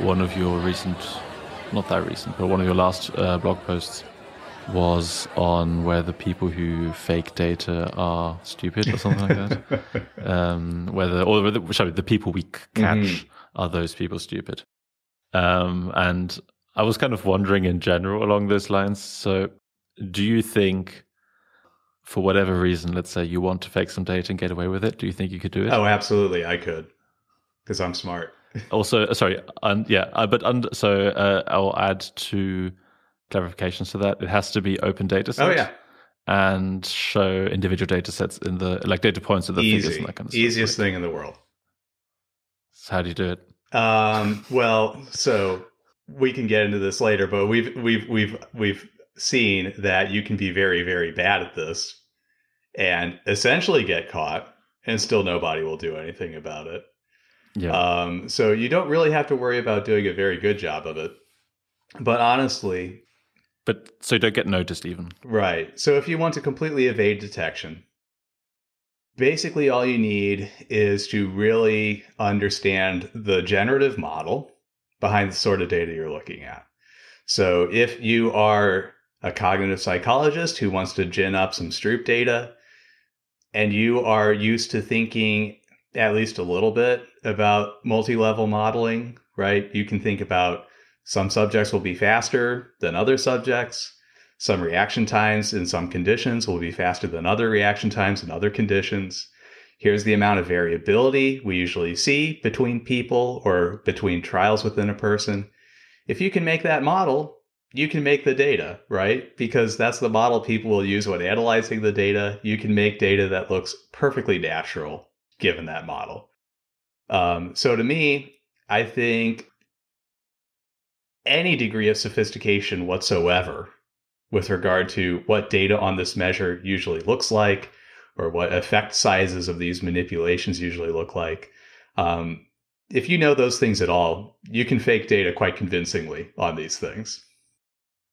one of your recent, not that recent, but one of your last blog posts was on whether people who fake data are stupid or something like that. Whether the people we catch are those people stupid. And I was kind of wondering in general along those lines. So do you think, for whatever reason, let's say you want to fake some data and get away with it, do you think you could do it? Oh, absolutely. I could, because I'm smart. Also, sorry. I'll add two clarifications to that. It has to be open data sets. Oh, yeah. And show individual data sets in the, like, data points of the figures and that kind of stuff. Easiest thing in the world. So how do you do it? Well, so we can get into this later, but we've seen that you can be very, very bad at this and essentially get caught, and still nobody will do anything about it. Yeah. So you don't really have to worry about doing a very good job of it. But honestly... But so you don't get noticed even. Right. So if you want to completely evade detection, basically all you need is to really understand the generative model behind the sort of data you're looking at. So if you are a cognitive psychologist who wants to gin up some Stroop data, and you are used to thinking at least a little bit about multi-level modeling, right? You can think about some subjects will be faster than other subjects. Some reaction times in some conditions will be faster than other reaction times in other conditions. Here's the amount of variability we usually see between people or between trials within a person. If you can make that model, you can make the data, right? Because that's the model people will use when analyzing the data. You can make data that looks perfectly natural given that model. So to me, I think any degree of sophistication whatsoever with regard to what data on this measure usually looks like, or what effect sizes of these manipulations usually look like. If you know those things at all, you can fake data quite convincingly on these things.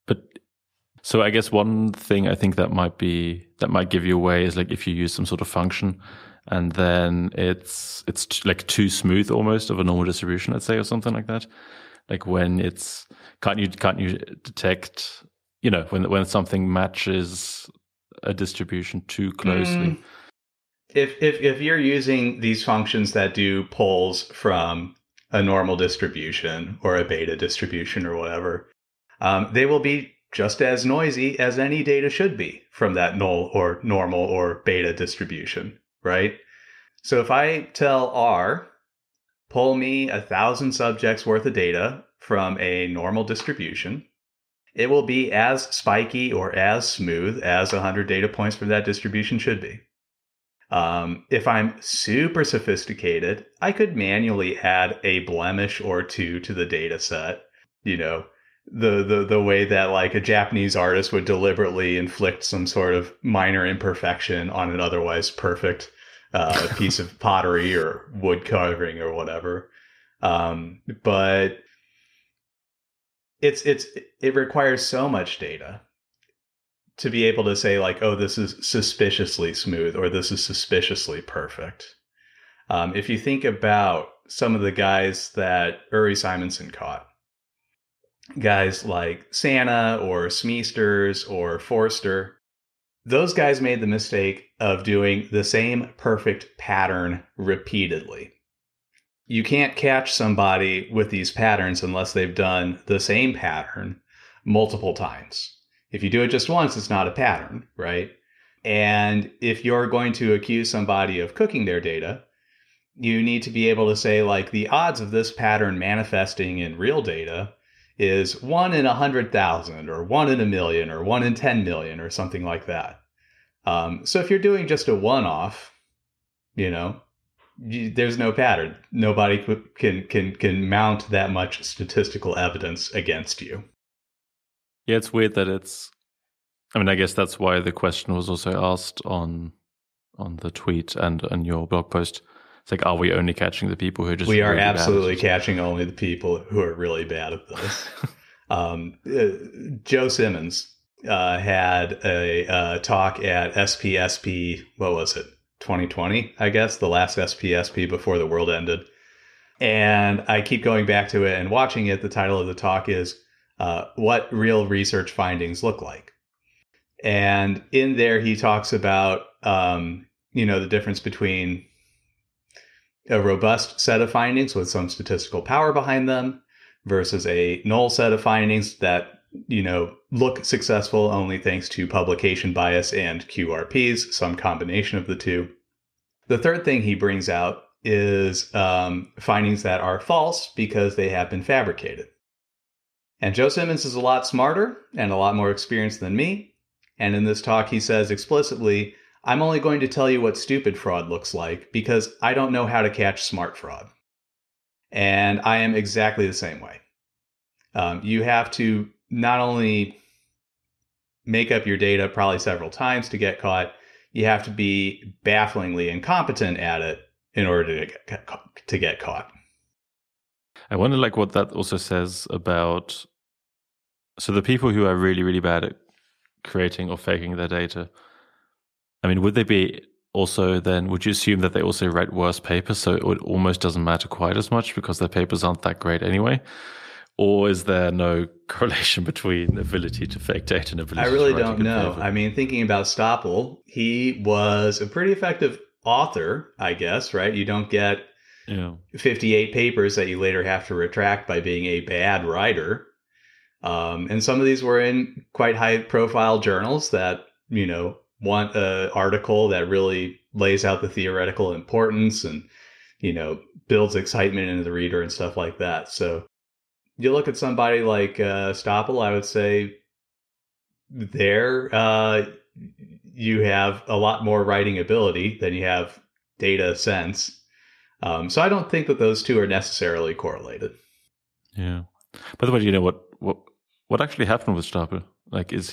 But so I guess one thing I think that might give you away is, like, if you use some sort of function and then it's like too smooth almost of a normal distribution, let's say, or something like that. Like when can't you detect, when something matches a distribution too closely? If you're using these functions that do polls from a normal distribution or a beta distribution or whatever, they will be just as noisy as any data should be from that null or normal or beta distribution, right? So if I tell R, pull me 1,000 subjects worth of data from a normal distribution, it will be as spiky or as smooth as 100 data points from that distribution should be. If I'm super sophisticated, I could manually add a blemish or two to the data set, the way that, like, a Japanese artist would deliberately inflict some sort of minor imperfection on an otherwise perfect piece of pottery or wood carving or whatever. But it requires so much data to be able to say, like, oh, this is suspiciously smooth or this is suspiciously perfect. If you think about some of the guys that Uri Simonson caught, guys like Santa or Smeesters or Forster, those guys made the mistake of doing the same perfect pattern repeatedly. You can't catch somebody with these patterns unless they've done the same pattern multiple times. If you do it just once, it's not a pattern, right? And if you're going to accuse somebody of cooking their data, you need to be able to say, like, the odds of this pattern manifesting in real data is 1 in 100,000 or 1 in a million or 1 in 10 million or something like that. So if you're doing just a one-off, there's no pattern. Nobody can mount that much statistical evidence against you. Yeah, it's weird that I guess that's why the question was also asked on the tweet and on your blog post. It's like, are we only catching the people who are just... We are really absolutely catching only the people who are really bad at this. Joe Simmons had a talk at SPSP, what was it, 2020, I guess, the last SPSP before the world ended. And I keep going back to it and watching it. The title of the talk is What Real Research Findings Look Like. And in there, he talks about, the difference between a robust set of findings with some statistical power behind them versus a null set of findings that, look successful only thanks to publication bias and QRPs, some combination of the two. The third thing he brings out is findings that are false because they have been fabricated. And Joe Simmons is a lot smarter and a lot more experienced than me. And in this talk, he says explicitly, I'm only going to tell you what stupid fraud looks like because I don't know how to catch smart fraud. And I am exactly the same way. You have to not only make up your data probably several times to get caught, you have to be bafflingly incompetent at it in order to get caught. I wonder what that also says about, so the people who are really, really bad at creating or faking their data, I mean, would they be also then, would you assume that they also write worse papers, so it almost doesn't matter quite as much because their papers aren't that great anyway? Or is there no correlation between ability to fake data and ability to write? I really don't know. I mean, thinking about Stoppel, he was a pretty effective author, I guess, right? You don't get 58 papers that you later have to retract by being a bad writer. And some of these were in quite high-profile journals that, want an article that really lays out the theoretical importance and, builds excitement into the reader and stuff like that. So you look at somebody like Stoppel, I would say there you have a lot more writing ability than you have data sense. So I don't think that those two are necessarily correlated. Yeah. By the way, what actually happened with Stoppel? What is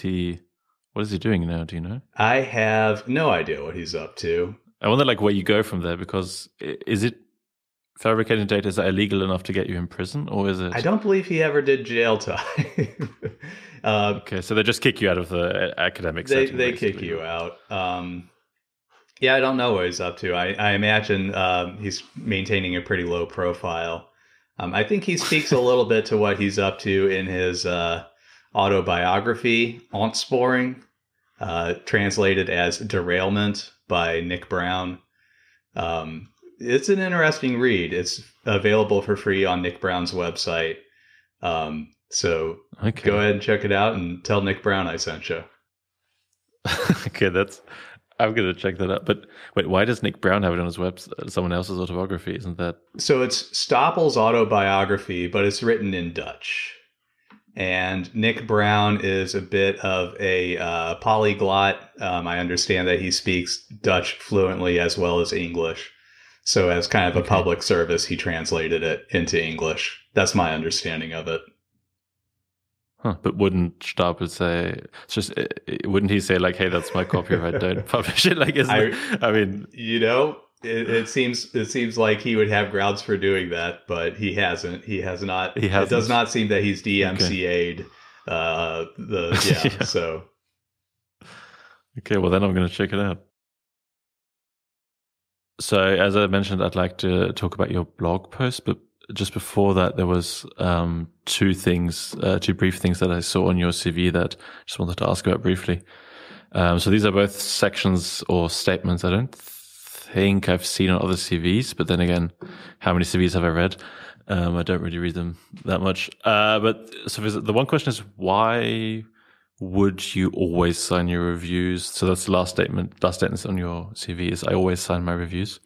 he doing now? Do you know? I have no idea what he's up to. I wonder where you go from there, because is it fabricating data, is that illegal enough to get you in prison, or is it? I don't believe he ever did jail time. Okay, so they just kick you out of the academic setting. They kick you out. Yeah, I don't know what he's up to. I imagine he's maintaining a pretty low profile. I think he speaks a little bit to what he's up to in his autobiography, Ontsporing, translated as Derailment by Nick Brown. It's an interesting read. It's available for free on Nick Brown's website. So Go ahead and check it out and tell Nick Brown I sent you. Okay, I'm going to check that out. But wait, why does Nick Brown have it on his website? Someone else's autobiography, isn't that? So it's Stoppel's autobiography, but it's written in Dutch. And Nick Brown is a bit of a polyglot. I understand that he speaks Dutch fluently as well as English. So as kind of a public service, he translated it into English. That's my understanding of it. Huh. But wouldn't Stoppel say, wouldn't he say hey, that's my copyright, don't publish it? I mean, it seems like he would have grounds for doing that, but he hasn't. He has not. It does not seem that he's DMCA'd. So. Okay, well then I'm going to check it out. So as I mentioned, I'd like to talk about your blog post, but just before that, there was two brief things that I saw on your CV that I just wanted to ask about briefly. So these are both sections or statements I don't think I've seen on other CVs, but then again, how many CVs have I read? I don't really read them that much. But so the one question is, why would you always sign your reviews? So that's the last sentence on your CV is, I always sign my reviews.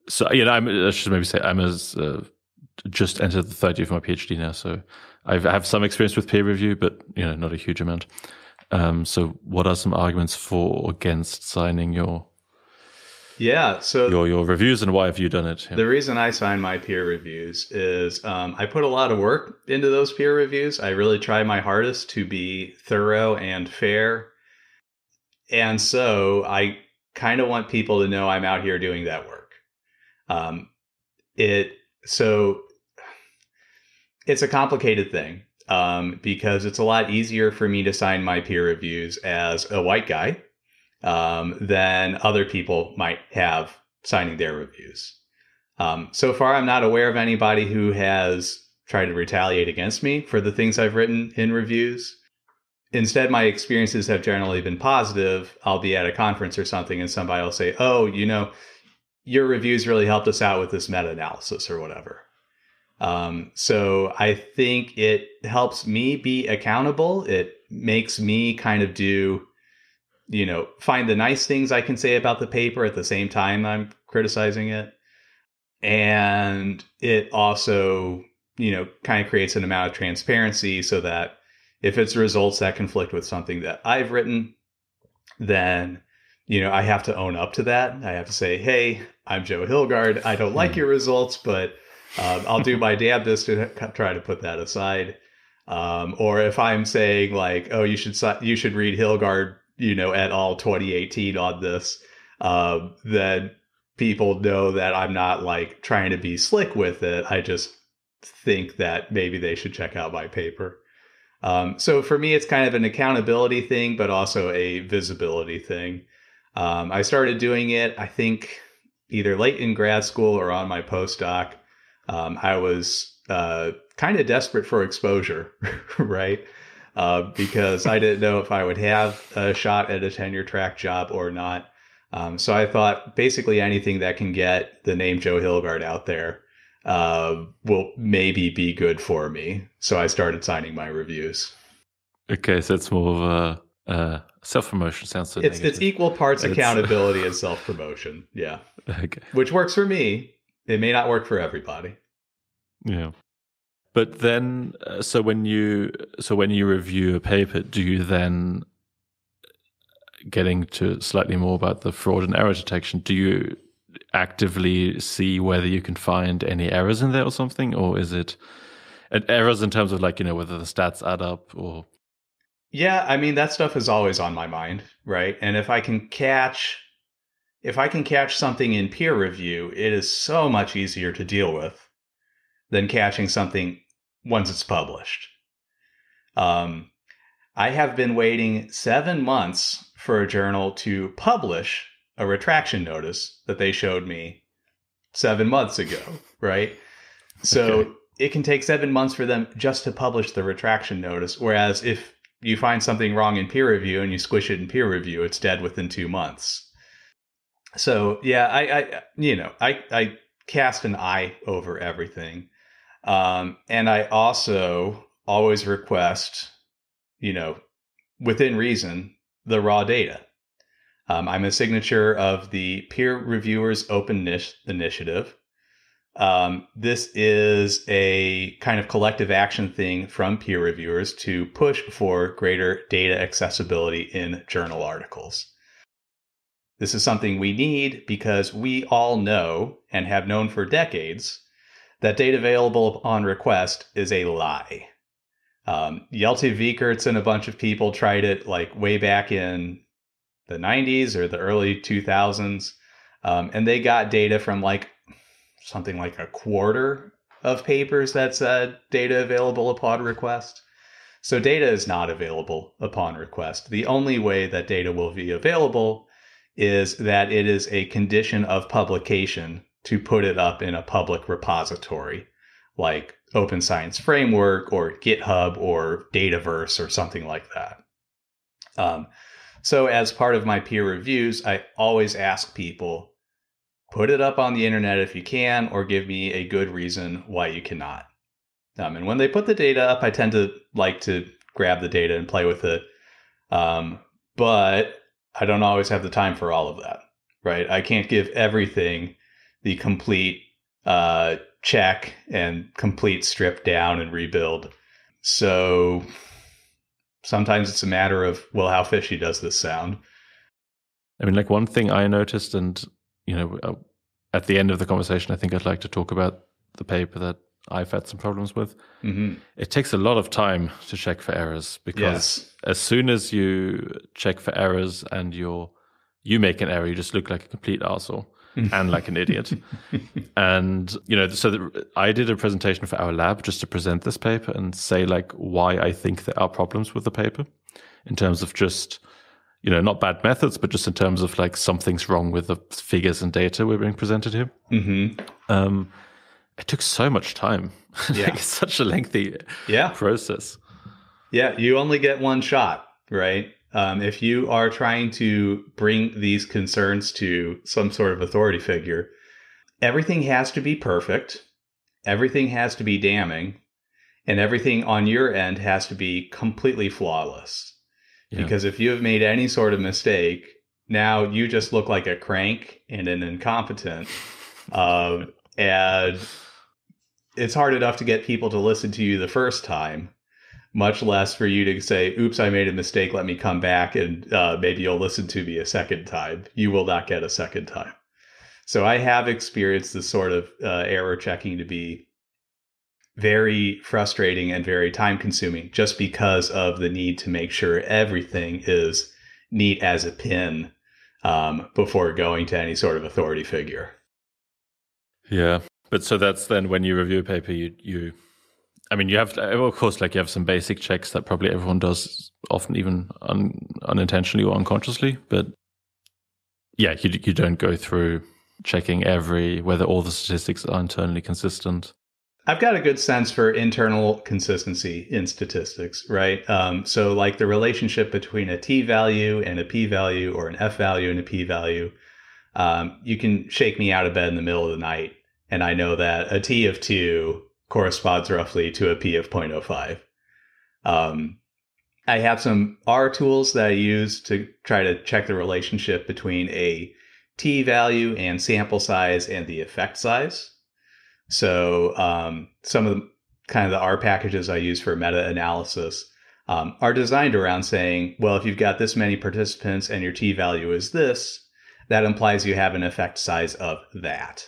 So, I should maybe say I'm just entered the third year of my PhD now. So I have some experience with peer review, but, not a huge amount. So what are some arguments for or against signing your reviews, and why have you done it? Yeah. The reason I sign my peer reviews is I put a lot of work into those peer reviews. I really try my hardest to be thorough and fair. And so I kind of want people to know I'm out here doing that work. It's a complicated thing because it's a lot easier for me to sign my peer reviews as a white guy than other people might have signing their reviews. So far, I'm not aware of anybody who has tried to retaliate against me for the things I've written in reviews. Instead, my experiences have generally been positive. I'll be at a conference or something and somebody will say, oh, your reviews really helped us out with this meta-analysis or whatever. So I think it helps me be accountable. It makes me kind of find the nice things I can say about the paper at the same time I'm criticizing it. And it also, kind of creates an amount of transparency so that if it's results that conflict with something that I've written, then, I have to own up to that. I have to say, hey, I'm Joe Hilgard. I don't like your results, but I'll do my damnedest to try to put that aside. Or if I'm saying like, oh, you should read Hilgard, et al. 2018 on this, then people know that I'm not like trying to be slick with it. I just think that maybe they should check out my paper. So for me, it's kind of an accountability thing, but also a visibility thing. I started doing it, I think, either late in grad school or on my postdoc. I was kind of desperate for exposure, right? Because I didn't know if I would have a shot at a tenure track job or not. So I thought basically anything that can get the name Joe Hilgard out there will maybe be good for me. So I started signing my reviews. Okay, so it's more of a self-promotion. Sounds so negative. It's equal parts accountability and self-promotion. Yeah. Okay. Which works for me. It may not work for everybody. Yeah. But then, so when you review a paper, do you then, getting to slightly more about the fraud and error detection, do you actively see whether you can find any errors in there or something? Or is it errors in terms of like, whether the stats add up or... Yeah, I mean, that stuff is always on my mind, right? And if I can catch something in peer review, it is so much easier to deal with than catching something once it's published. I have been waiting 7 months for a journal to publish a retraction notice that they showed me 7 months ago, right? So okay. It can take 7 months for them just to publish the retraction notice. Whereas if you find something wrong in peer review and you squish it in peer review, it's dead within 2 months. So yeah, I cast an eye over everything. And I also always request, within reason, the raw data. I'm a signature of the Peer Reviewers Open Initiative. This is a kind of collective action thing from peer reviewers to push for greater data accessibility in journal articles. This is something we need because we all know and have known for decades that data available upon request is a lie. Jelte Wiekerts and a bunch of people tried it like way back in the 90s or the early 2000s. And they got data from like something like a quarter of papers that said data available upon request. So data is not available upon request. The only way that data will be available is that it is a condition of publication to put it up in a public repository like Open Science Framework or GitHub or Dataverse or something like that. So as part of my peer reviews, I always ask people, put it up on the internet if you can, or give me a good reason why you cannot. And when they put the data up, I tend to like to grab the data and play with it. But I don't always have the time for all of that, right? I can't give everything the complete check and complete strip down and rebuild. So sometimes it's a matter of, well, how fishy does this sound? I mean, like one thing I noticed, and, at the end of the conversation, I think I'd like to talk about the paper that I've had some problems with. Mm-hmm. It takes a lot of time to check for errors because as soon as you check for errors and you make an error, you just look like a complete arsehole and like an idiot. And, I did a presentation for our lab just to present this paper and say like why I think there are problems with the paper in terms of just, not bad methods, but just in terms of like something's wrong with the figures and data we're being presented here. Mm-hmm. It took so much time. Yeah. It's such a lengthy process. Yeah, you only get one shot, right? If you are trying to bring these concerns to some sort of authority figure, everything has to be perfect, everything has to be damning, and everything on your end has to be completely flawless. Yeah. Because if you have made any sort of mistake, now you just look like a crank and an incompetent. And it's hard enough to get people to listen to you the first time, much less for you to say, oops, I made a mistake. Let me come back and maybe you'll listen to me a second time. You will not get a second time. So I have experienced this sort of error checking to be very frustrating and very time consuming just because of the need to make sure everything is neat as a pin before going to any sort of authority figure. Yeah. But so that's then when you review a paper, you have, of course, like you have some basic checks that probably everyone does, often even unintentionally or unconsciously. But yeah, you don't go through checking whether all the statistics are internally consistent. I've got a good sense for internal consistency in statistics, right? So like the relationship between a t-value and a p-value, or an f-value and a p-value, you can shake me out of bed in the middle of the night, and I know that a t of 2 corresponds roughly to a p of 0.05. I have some R tools that I use to try to check the relationship between a t-value and sample size and the effect size. So some of the R packages I use for meta-analysis are designed around saying, well, if you've got this many participants and your t-value is this, that implies you have an effect size of that.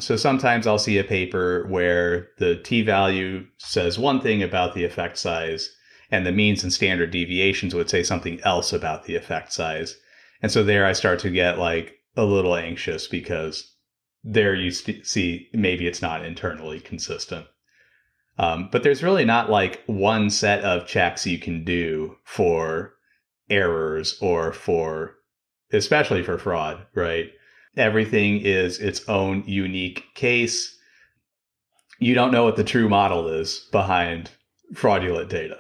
So sometimes I'll see a paper where the t-value says one thing about the effect size, and the means and standard deviations would say something else about the effect size. And so there I start to get like a little anxious, because there you see maybe it's not internally consistent. But there's really not like one set of checks you can do for errors or especially for fraud, right? Everything is its own unique case. You don't know what the true model is behind fraudulent data.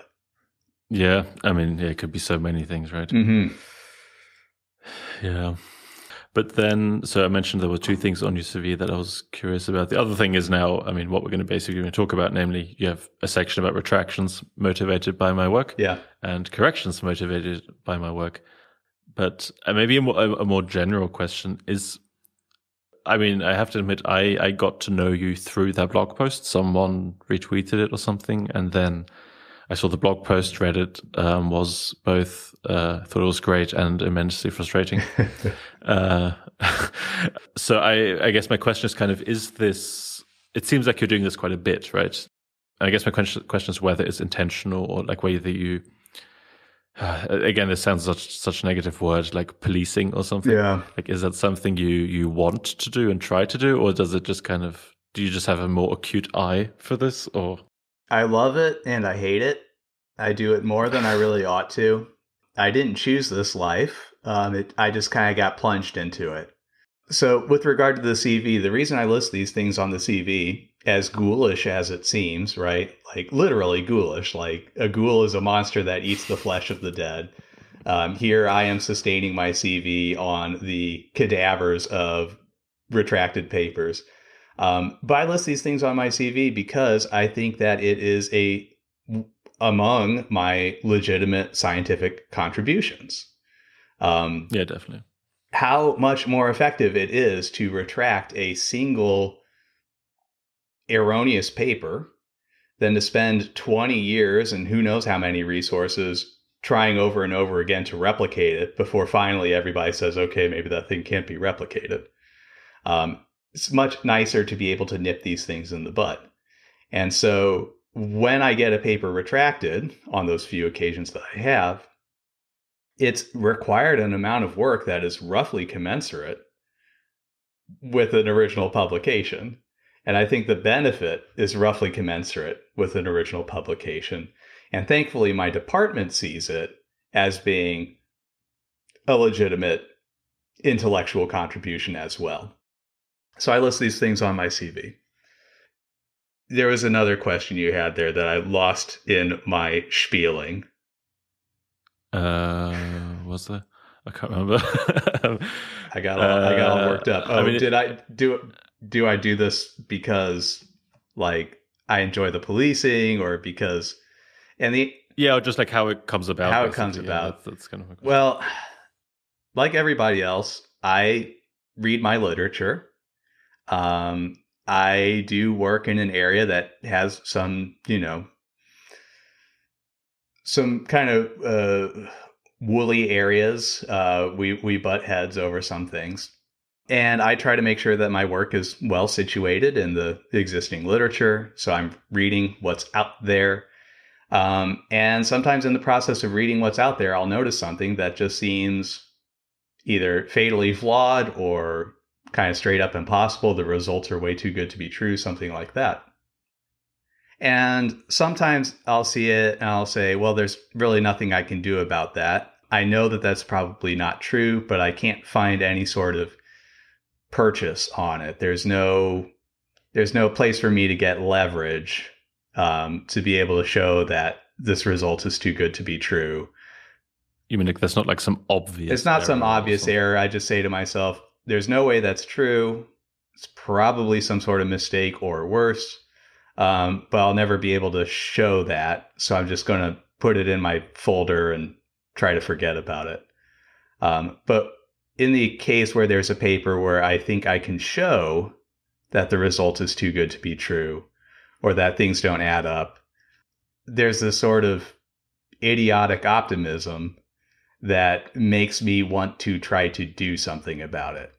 Yeah, it could be so many things, right? Mm-hmm. Yeah. But then, so I mentioned there were two things on your CV that I was curious about. The other thing is now, what we're going to basically talk about, namely, you have a section about retractions motivated by my work, and corrections motivated by my work. But maybe a more general question is, I have to admit, I got to know you through that blog post. Someone retweeted it or something, and then I saw the blog post, read it, was both, thought it was great and immensely frustrating. So I guess my question is kind of, it seems like you're doing this quite a bit, right? I guess my question is whether it's intentional, or like whether you, again, this sounds such a negative word, like policing or something. Yeah. Like, is that something you want to do and try to do, or does it just do you just have a more acute eye for this, or? I love it and I hate it. I do it more than I really ought to. I didn't choose this life. I just kind of got plunged into it. So with regard to the CV, the reason I list these things on the CV, as ghoulish as it seems, right? Like literally ghoulish, like a ghoul is a monster that eats the flesh of the dead. Here I am sustaining my CV on the cadavers of retracted papers. But I list these things on my CV because I think that it is among my legitimate scientific contributions. Yeah, definitely. How much more effective it is to retract a single erroneous paper than to spend 20 years and who knows how many resources trying over and over again to replicate it before finally everybody says, okay, maybe that thing can't be replicated. It's much nicer to be able to nip these things in the bud. And so when I get a paper retracted on those few occasions that I have, it's required an amount of work that is roughly commensurate with an original publication. And I think the benefit is roughly commensurate with an original publication. And thankfully, my department sees it as being a legitimate intellectual contribution as well. So I list these things on my CV. There was another question you had there that I lost in my spieling. Was there? I can't remember. I got all worked up. Oh, I mean, did I do this because like I enjoy the policing, or because or just like how it comes about. How it comes about. Yeah, that's kind of a question. Well, like everybody else, I read my literature. I do work in an area that has some, some kind of woolly areas. We butt heads over some things. And I try to make sure that my work is well situated in the existing literature. So I'm reading what's out there. And sometimes in the process of reading what's out there, I'll notice something that just seems either fatally flawed or kind of straight up impossible. The results are way too good to be true, something like that. And sometimes I'll see it and I'll say, well, there's really nothing I can do about that. I know that that's probably not true, but I can't find any sort of purchase on it. There's no place for me to get leverage to be able to show that this result is too good to be true. You mean like there's not like some obvious? It's not some obvious error. I just say to myself, there's no way that's true. It's probably some sort of mistake or worse. But I'll never be able to show that. So I'm just going to put it in my folder and try to forget about it. But in the case where there's a paper where I think I can show that the result is too good to be true, or that things don't add up, there's this sort of idiotic optimism that makes me want to try to do something about it.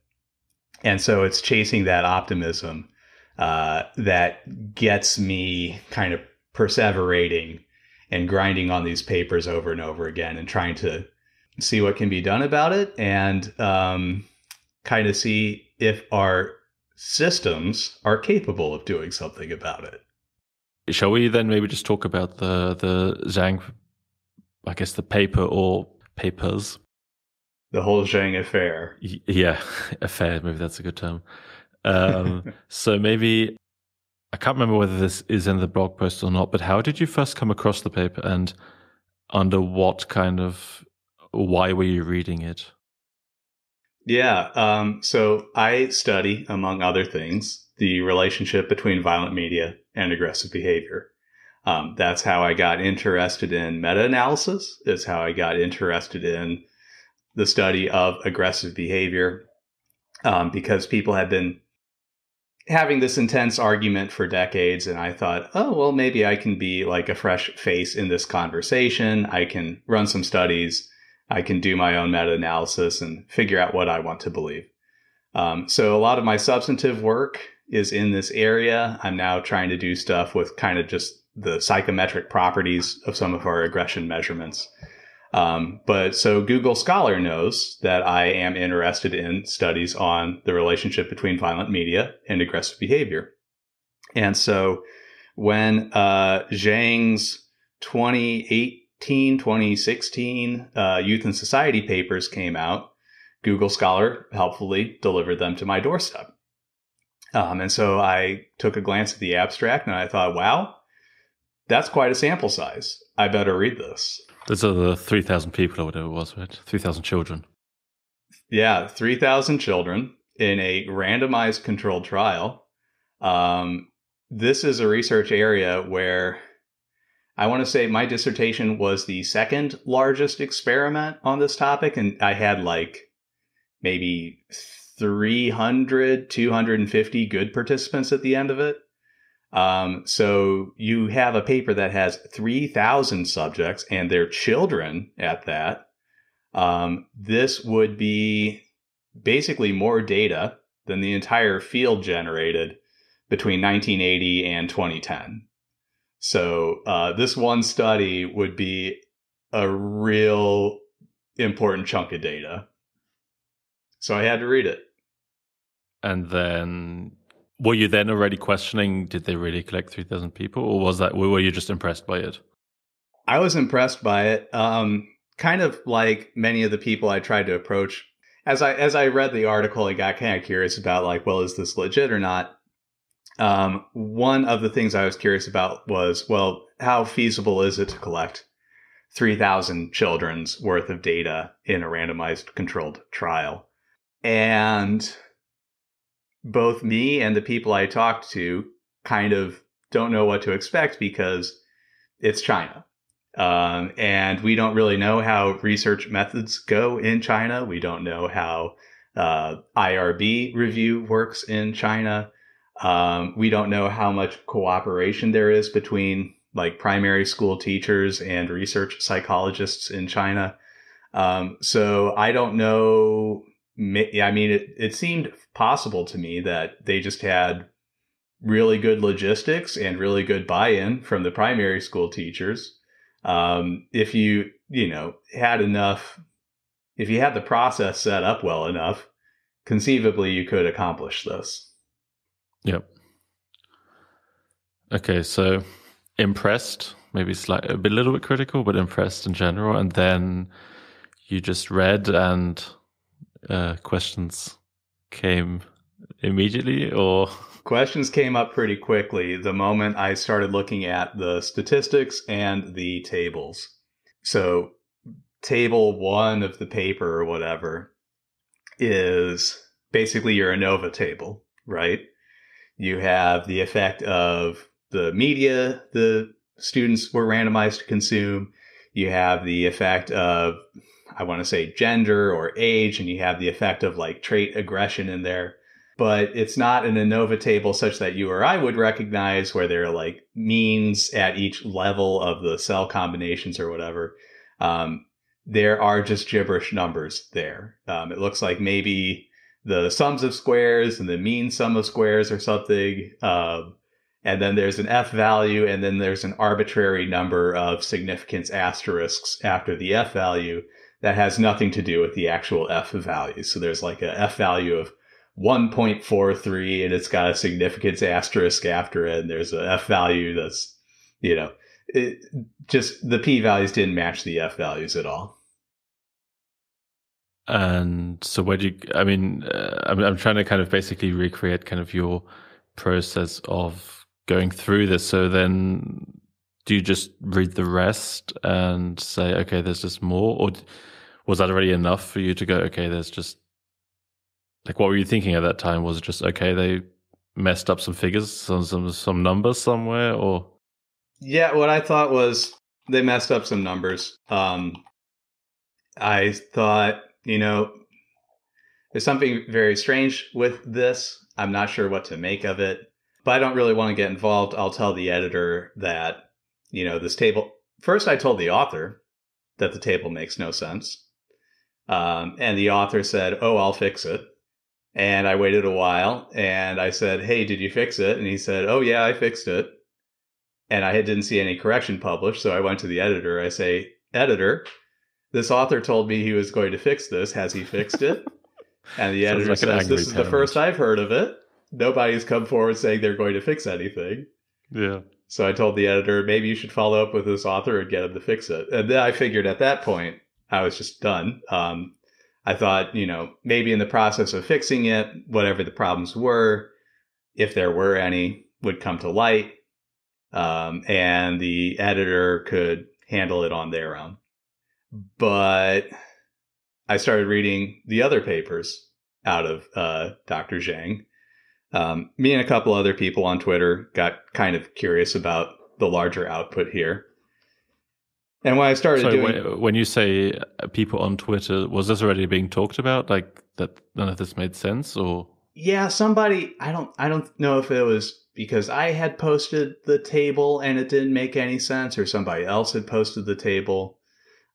And so it's chasing that optimism that gets me kind of perseverating and grinding on these papers over and over again and trying to see what can be done about it, and kind of see if our systems are capable of doing something about it. Shall we then maybe just talk about the Zhang, I guess the paper or papers? The whole Zhang affair. Yeah, affair, maybe that's a good term. So maybe, I can't remember whether this is in the blog post or not, but how did you first come across the paper, and under what kind of, why were you reading it? Yeah, so I study, among other things, the relationship between violent media and aggressive behavior. That's how I got interested in meta-analysis. It's how I got interested in the study of aggressive behavior, because people had been having this intense argument for decades. And I thought, oh, well, maybe I can be like a fresh face in this conversation. I can run some studies. I can do my own meta-analysis and figure out what I want to believe. So a lot of my substantive work is in this area. I'm now trying to do stuff with kind of just the psychometric properties of some of our aggression measurements. But so Google Scholar knows that I am interested in studies on the relationship between violent media and aggressive behavior. And so when Zhang's 2016 Youth and Society papers came out, Google Scholar helpfully delivered them to my doorstep. And so I took a glance at the abstract and I thought, wow, that's quite a sample size. I better read this. Those are the 3,000 people or whatever it was, right? 3,000 children. Yeah, 3,000 children in a randomized controlled trial. This is a research area where I want to say my dissertation was the second largest experiment on this topic. And I had like maybe 300, 250 good participants at the end of it. So you have a paper that has 3,000 subjects and their children at that. This would be basically more data than the entire field generated between 1980 and 2010. So this one study would be a real important chunk of data. So I had to read it. And then, were you then already questioning, did they really collect 3,000 people? Or were you just impressed by it? I was impressed by it. Kind of like many of the people I tried to approach, as I read the article, I got kind of curious about like, well, is this legit or not? One of the things I was curious about was, well, how feasible is it to collect 3,000 children's worth of data in a randomized controlled trial? And both me and the people I talked to kind of don't know what to expect because it's China. And we don't really know how research methods go in China. We don't know how IRB review works in China. We don't know how much cooperation there is between like primary school teachers and research psychologists in China. So I don't know. I mean, it seemed possible to me that they just had really good logistics and really good buy-in from the primary school teachers. If you had enough, if you had the process set up well enough, conceivably you could accomplish this. Yep. Okay, so impressed, maybe a little bit critical, but impressed in general. And then you just read and questions came immediately, or? Questions came up pretty quickly the moment I started looking at the statistics and the tables. So table 1 of the paper or whatever is basically your ANOVA table, right? You have the effect of the media the students were randomized to consume. You have the effect of, I want to say, gender or age, and you have the effect of like trait aggression in there. But it's not an ANOVA table such that you or I would recognize, where there are like means at each level of the cell combinations or whatever. There are just gibberish numbers there. It looks like maybe the sums of squares and the mean sum of squares or something. And then there's an F value, and then there's an arbitrary number of significance asterisks after the F value that has nothing to do with the actual F value. So there's like a F value of 1.43, and it's got a significance asterisk after it. And there's a F value that's, just the P values didn't match the F values at all. And so I'm trying to kind of basically recreate kind of your process of going through this. So then do you just read the rest and say, okay, there's just more? Or was that already enough for you to go, okay, there's just, like, what were you thinking at that time? Was it just, okay, they messed up some figures, some numbers somewhere, or? Yeah, what I thought was they messed up some numbers. I thought, there's something very strange with this. I'm not sure what to make of it, but I don't really want to get involved. I'll tell the editor that, this table. First, I told the author that the table makes no sense. And the author said, oh, I'll fix it. And I waited a while and I said, hey, did you fix it? And he said, oh, yeah, I fixed it. And I didn't see any correction published. So I went to the editor. I say, editor, this author told me he was going to fix this. Has he fixed it? And the editor says, this is the first I've heard of it. Nobody's come forward saying they're going to fix anything. Yeah. So I told the editor, maybe you should follow up with this author and get him to fix it. And then I figured at that point, I was just done. I thought, maybe in the process of fixing it, whatever the problems were, if there were any, would come to light. And the editor could handle it on their own. But I started reading the other papers out of Dr. Zhang. Me and a couple other people on Twitter got kind of curious about the larger output here. And when I started when you say people on Twitter, was this already being talked about? Like that none of this made sense, or? Yeah, somebody, I don't know if it was because I had posted the table and it didn't make any sense, or somebody else had posted the table.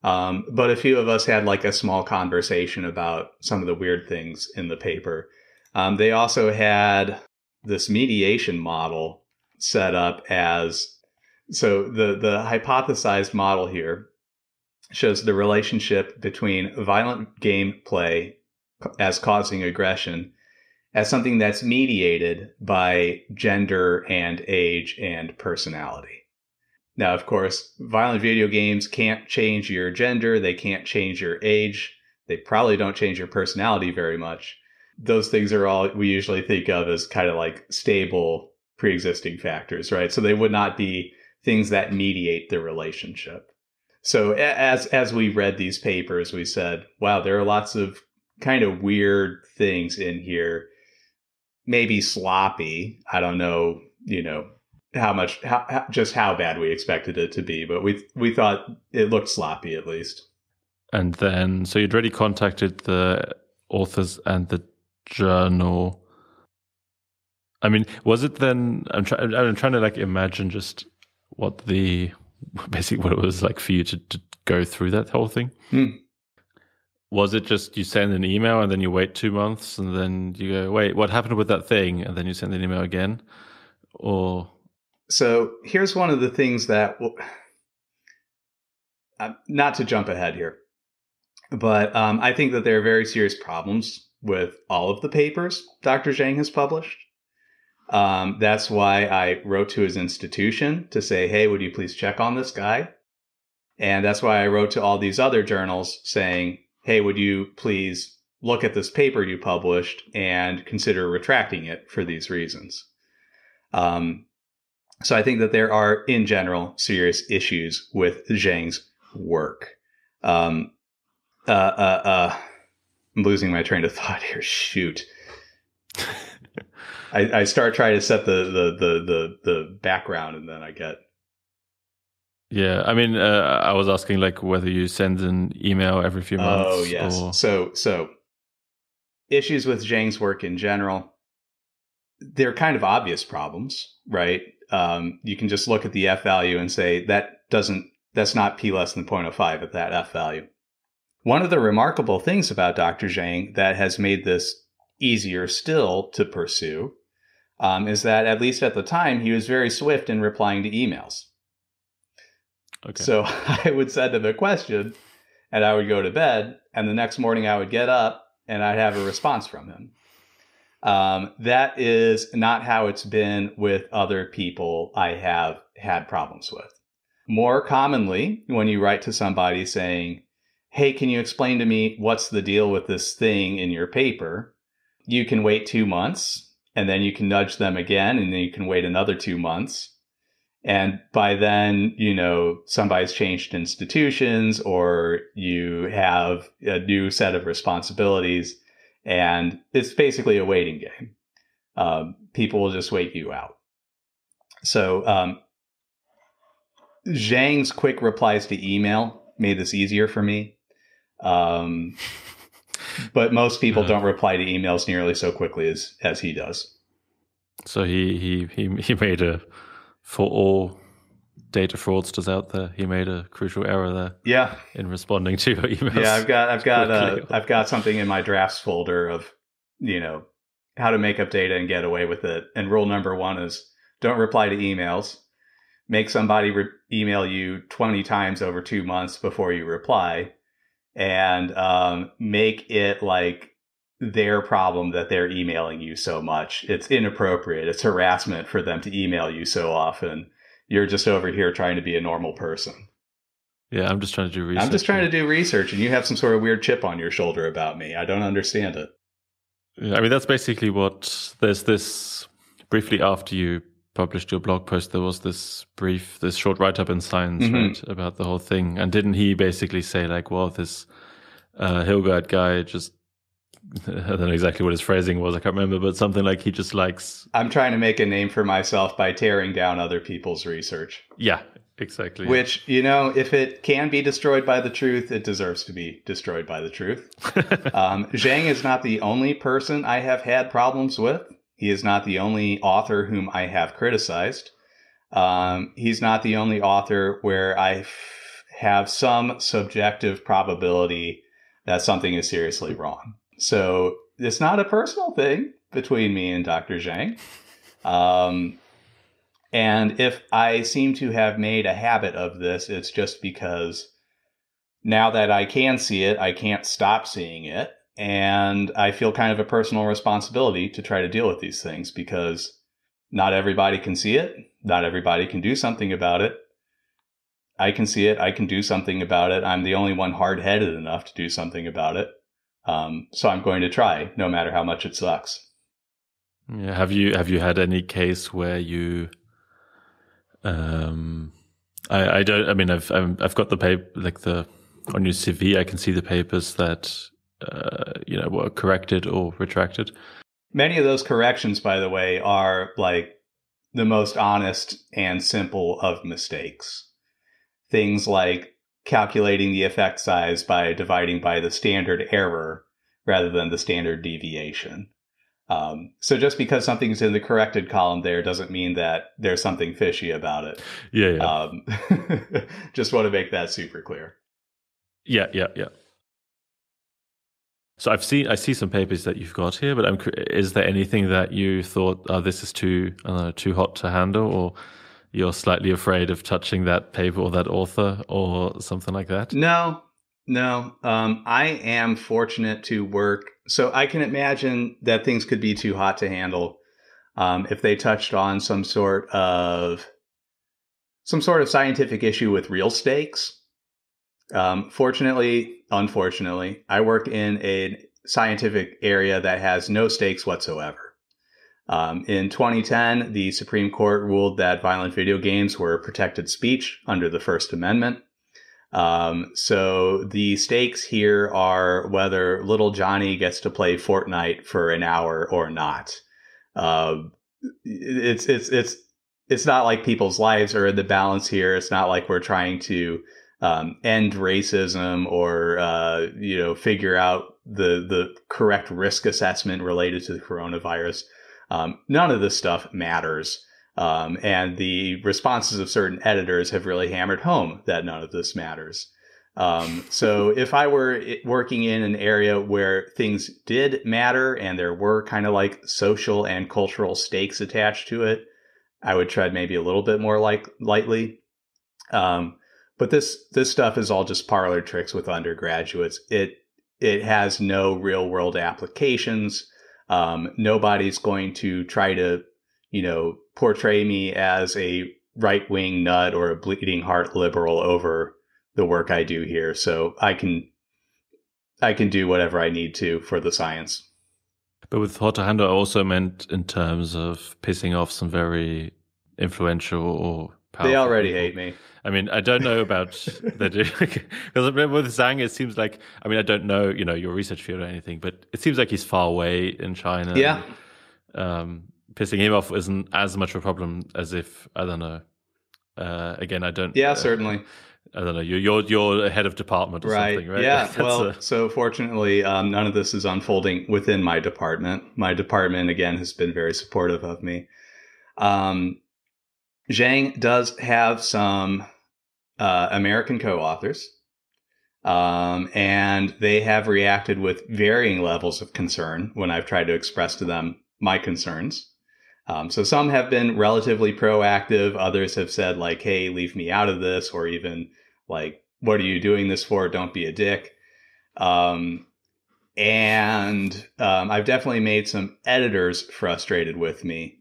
But a few of us had like a small conversation about some of the weird things in the paper. They also had this mediation model set up as, so the hypothesized model here shows the relationship between violent gameplay as causing aggression as something that's mediated by gender and age and personality. Now, of course, violent video games can't change your gender. They can't change your age. They probably don't change your personality very much. Those things are all we usually think of as kind of like stable pre-existing factors, right? So they would not be things that mediate the relationship. So as we read these papers, we said, wow, there are lots of kind of weird things in here. Maybe sloppy. I don't know, how bad we expected it to be, but we thought it looked sloppy at least. And then, so you'd already contacted the authors and the journal. I mean, was it then? I'm trying to like imagine just basically what it was like for you to go through that whole thing. Was it just you send an email and then you wait 2 months and then you go, wait, what happened with that thing? And then you send an email again? Or so here's one of the things that, not to jump ahead here, but I think that there are very serious problems with all of the papers Dr. Zhang has published. That's why I wrote to his institution to say, hey, would you please check on this guy? And that's why I wrote to all these other journals saying, hey, would you please look at this paper you published and consider retracting it for these reasons? So I think that there are, in general, serious issues with Zhang's work. I'm losing my train of thought here. Shoot. I start trying to set the background, and then I get. Yeah, I mean, I was asking like whether you send an email every few months. Oh yes. Or... So issues with Zhang's work in general, they're kind of obvious problems, right? You can just look at the F value and say that's not P less than 0.05 at that F value. One of the remarkable things about Dr. Zhang that has made this easier still to pursue is that at least at the time, he was very swift in replying to emails. Okay. So I would send him a question and I would go to bed, and the next morning I would get up and I'd have a response from him. That is not how it's been with other people I have had problems with. More commonly, when you write to somebody saying, hey, can you explain to me what's the deal with this thing in your paper? You can wait 2 months, and then you can nudge them again, and then you can wait another 2 months. And by then, somebody's changed institutions, or you have a new set of responsibilities, and it's basically a waiting game. People will just wait you out. So Zhang's quick replies to email made this easier for me. But most people don't reply to emails nearly so quickly as he does. So he made for all data fraudsters out there, he made a crucial error there. Yeah. In responding to your emails. Yeah, I've got something in my drafts folder of, how to make up data and get away with it. And rule number 1 is don't reply to emails. Make somebody email you 20 times over 2 months before you reply. And make it like their problem that they're emailing you so much. It's inappropriate. It's harassment for them to email you so often. You're just over here trying to be a normal person. Yeah, I'm just trying to do research. And you have some sort of weird chip on your shoulder about me. I don't understand it. Yeah, I mean, that's basically what there's this. Briefly after you published your blog post, there was this short write-up in Science, right, about the whole thing. And didn't he basically say like, well, this Hilgard guy just, I don't know exactly what his phrasing was, I can't remember, but something like he just likes... I'm trying to make a name for myself by tearing down other people's research. Yeah, exactly. Which, if it can be destroyed by the truth, it deserves to be destroyed by the truth. Zhang is not the only person I have had problems with. He is not the only author whom I have criticized. He's not the only author where I have some subjective probability that something is seriously wrong. So it's not a personal thing between me and Dr. Zhang. And if I seem to have made a habit of this, it's just because now that I can see it, I can't stop seeing it. And I feel kind of a personal responsibility to try to deal with these things because not everybody can see it. Not everybody can do something about it. I can see it. I can do something about it. I'm the only one hard-headed enough to do something about it. So I'm going to try, no matter how much it sucks. Yeah. Have you had any case where you I don't. I mean, I've got the paper, like on your CV. I can see the papers that were corrected or retracted. Many of those corrections, by the way, are like the most honest and simple of mistakes. Things like calculating the effect size by dividing by the standard error rather than the standard deviation. So just because something's in the corrected column there doesn't mean that there's something fishy about it. Yeah. Just want to make that super clear. Yeah. So I see some papers that you've got here, but is there anything that you thought, this is too hot to handle, or you're slightly afraid of touching that paper or that author or something like that? No. I am fortunate to work. So I can imagine that things could be too hot to handle if they touched on some sort of scientific issue with real stakes. Fortunately, unfortunately, I work in a scientific area that has no stakes whatsoever. In 2010, the Supreme Court ruled that violent video games were protected speech under the First Amendment. So the stakes here are whether little Johnny gets to play Fortnite for an hour or not. It's not like people's lives are in the balance here. It's not like we're trying to end racism or figure out the correct risk assessment related to the coronavirus. None of this stuff matters. And the responses of certain editors have really hammered home that none of this matters. So if I were working in an area where things did matter and there were kind of like social and cultural stakes attached to it, I would tread maybe a little bit more lightly. But this stuff is all just parlor tricks with undergraduates. It has no real world applications. Nobody's going to try to, portray me as a right-wing nut or a bleeding heart liberal over the work I do here. So I can do whatever I need to for the science. But with hot to handle, I also meant in terms of pissing off some very influential or powerful They already people. hate me. I mean, I don't know about the because with Zhang, it seems like, I mean, I don't know, your research field or anything, but it seems like he's far away in China. Yeah. And, pissing him off isn't as much a problem as if, I don't know. Again, I don't. Yeah, certainly. I don't know. You're a head of department or something, right? Yeah. Well, so fortunately, none of this is unfolding within my department. My department, again, has been very supportive of me. Zhang does have some American co-authors, and they have reacted with varying levels of concern when I've tried to express to them my concerns. So some have been relatively proactive. Others have said like, hey, leave me out of this, or even like, what are you doing this for? Don't be a dick. And I've definitely made some editors frustrated with me.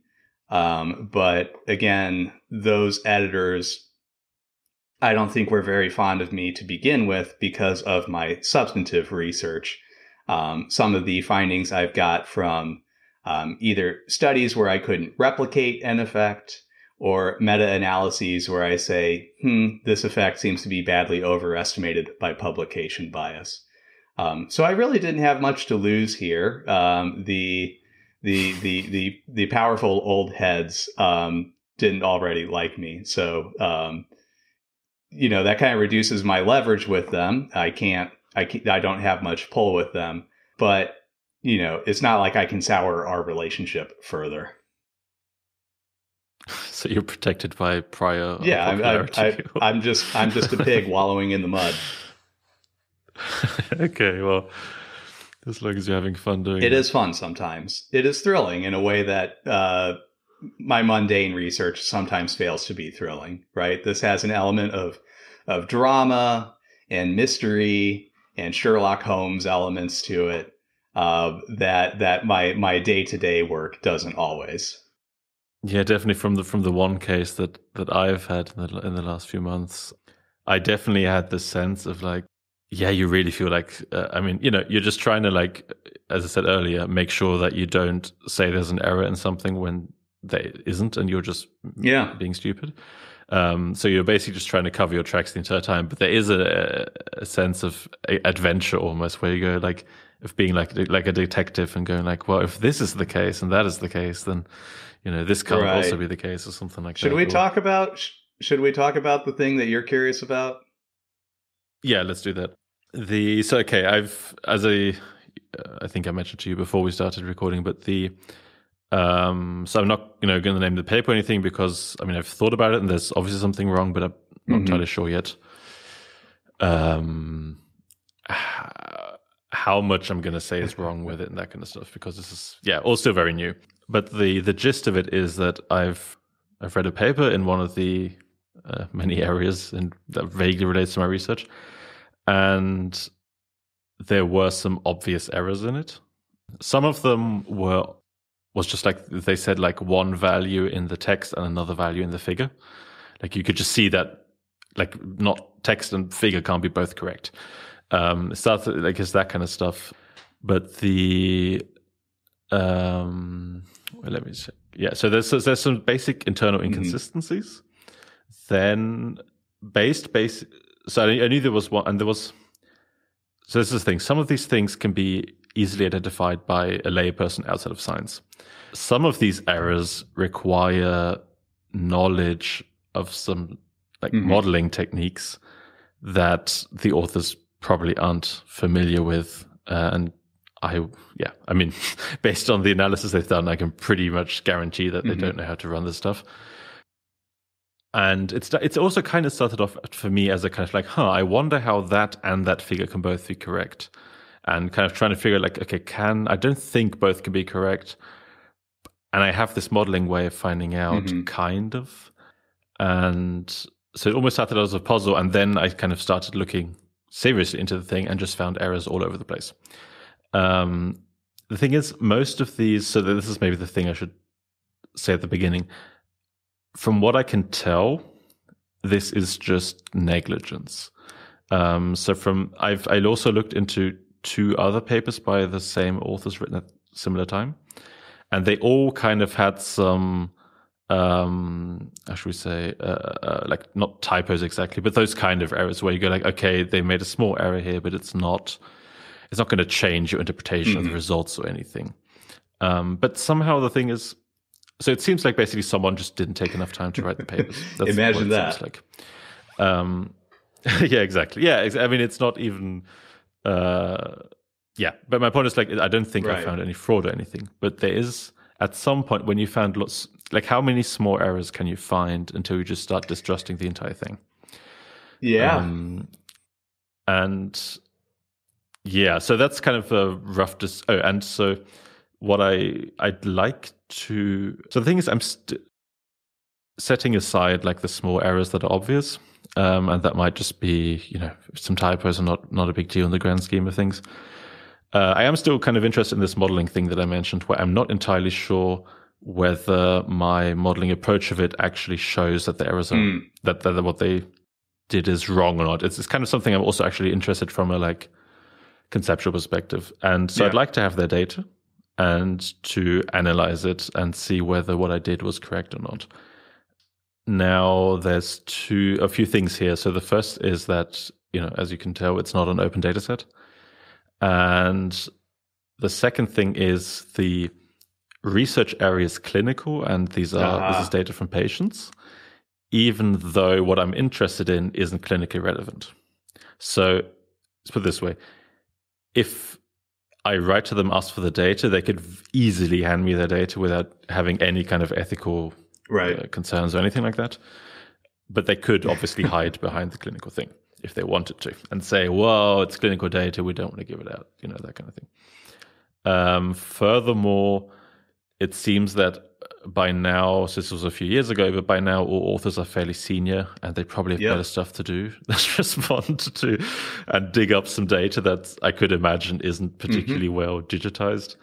But again, those editors, I don't think were very fond of me to begin with because of my substantive research. Some of the findings I've got from either studies where I couldn't replicate an effect or meta-analyses where I say, this effect seems to be badly overestimated by publication bias. So I really didn't have much to lose here. The powerful old heads didn't already like me. So, that kind of reduces my leverage with them. I don't have much pull with them, but it's not like I can sour our relationship further. So you're protected by prior. Yeah, I'm just a pig wallowing in the mud. Okay, well, as long as you're having fun doing it. It is fun sometimes. It is thrilling in a way that my mundane research sometimes fails to be thrilling, right? This has an element of drama and mystery and Sherlock Holmes elements to it that my day-to-day work doesn't always. Yeah, definitely from the one case that I've had in the last few months. I definitely had this sense of like, yeah, you really feel like, you're just trying to like, as I said earlier, make sure that you don't say there's an error in something when there isn't, and you're just being stupid. So you're basically just trying to cover your tracks the entire time. But there is a sense of adventure almost, where you go like, of being like a detective and going like, well, if this is the case and that is the case, then this can't also be the case, or something like that. Should we talk about the thing that you're curious about? Yeah, let's do that. I think I mentioned to you before we started recording, but so I'm not going to name the paper or anything, because I've thought about it and there's obviously something wrong, but I'm not entirely sure yet. How much I'm going to say is wrong with it and that kind of stuff, because this is all still very new. But the gist of it is that I've read a paper in one of the many areas and that vaguely relates to my research, and there were some obvious errors in it. Some of them was just like they said, like one value in the text and another value in the figure. Like you could just see that, like, not text and figure can't be both correct. It starts like it's that kind of stuff. But let me see. Yeah, so there's some basic internal inconsistencies. Then so I knew there was one, and there was. So this is the thing. Some of these things can be easily identified by a layperson outside of science. Some of these errors require knowledge of some modeling techniques that the authors probably aren't familiar with. Based on the analysis they've done, I can pretty much guarantee that they don't know how to run this stuff. And it's also kind of started off for me as a kind of like, I wonder how that and that figure can both be correct. And kind of trying to figure like, okay, I don't think both can be correct. And I have this modeling way of finding out, kind of. And so it almost started as a puzzle. And then I kind of started looking seriously into the thing and just found errors all over the place. The thing is, most of these, so this is maybe the thing I should say at the beginning. From what I can tell, this is just negligence. I also looked into 2 other papers by the same authors written at similar time, and they all kind of had some, how should we say, like not typos exactly, but those kind of errors where you go like, okay, they made a small error here, but it's not going to change your interpretation of the results or anything. But somehow the thing is, so it seems like basically someone just didn't take enough time to write the papers. That's Imagine that. Seems like. Yeah, exactly. Yeah, it's not even. But my point is like I don't think I found any fraud or anything. But there is at some point when you found lots. Like how many small errors can you find until you just start distrusting the entire thing? Yeah. So that's kind of a rough. And so what I'd like to. So the thing is, I'm setting aside like the small errors that are obvious, and that might just be some typos and not a big deal in the grand scheme of things. I am still kind of interested in this modeling thing that I mentioned, where I'm not entirely sure whether my modeling approach of it actually shows that the errors are that what they did is wrong or not. It's kind of something I'm also actually interested from a like conceptual perspective, and so I'd like to have their data and to analyze it and see whether what I did was correct or not. Now, there's a few things here. So the first is that, as you can tell, it's not an open data set. And the second thing is the research area is clinical, and this is data from patients, even though what I'm interested in isn't clinically relevant. So let's put it this way. If I write to them, ask for the data, they could easily hand me their data without having any kind of ethical concerns or anything like that. But they could obviously hide behind the clinical thing if they wanted to and say, well, it's clinical data, we don't want to give it out, that kind of thing. Furthermore, it seems that by now, so this was a few years ago, but by now all authors are fairly senior and they probably have better stuff to do than respond to and dig up some data that I could imagine isn't particularly well digitized.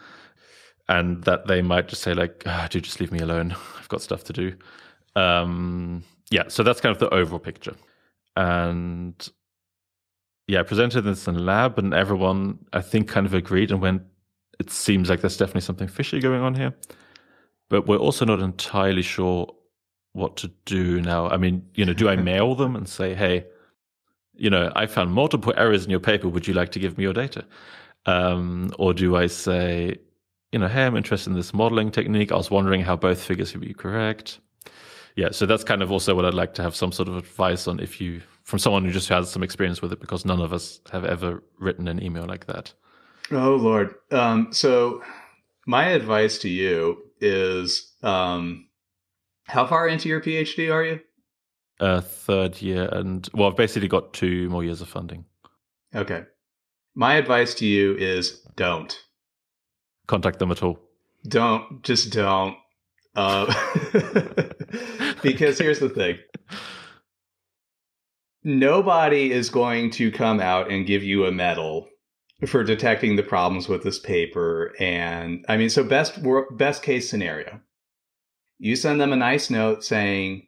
And that they might just say like, dude, just leave me alone. I've got stuff to do. So that's kind of the overall picture. And yeah, I presented this in lab, and everyone, I think, kind of agreed and went, it seems like there's definitely something fishy going on here. But we're also not entirely sure what to do now. I mean, do I mail them and say, hey, I found multiple errors in your paper. Would you like to give me your data? Or do I say, hey, I'm interested in this modeling technique. I was wondering how both figures would be correct. Yeah, so that's kind of also what I'd like to have some sort of advice on from someone who just has some experience with it, because none of us have ever written an email like that. Oh, Lord. So my advice to you is, how far into your PhD are you? Third year, and I've basically got 2 more years of funding. Okay. My advice to you is don't. Contact them at all. Just don't. Because here's the thing. Nobody is going to come out and give you a medal for detecting the problems with this paper. And I mean, so best case scenario, you send them a nice note saying,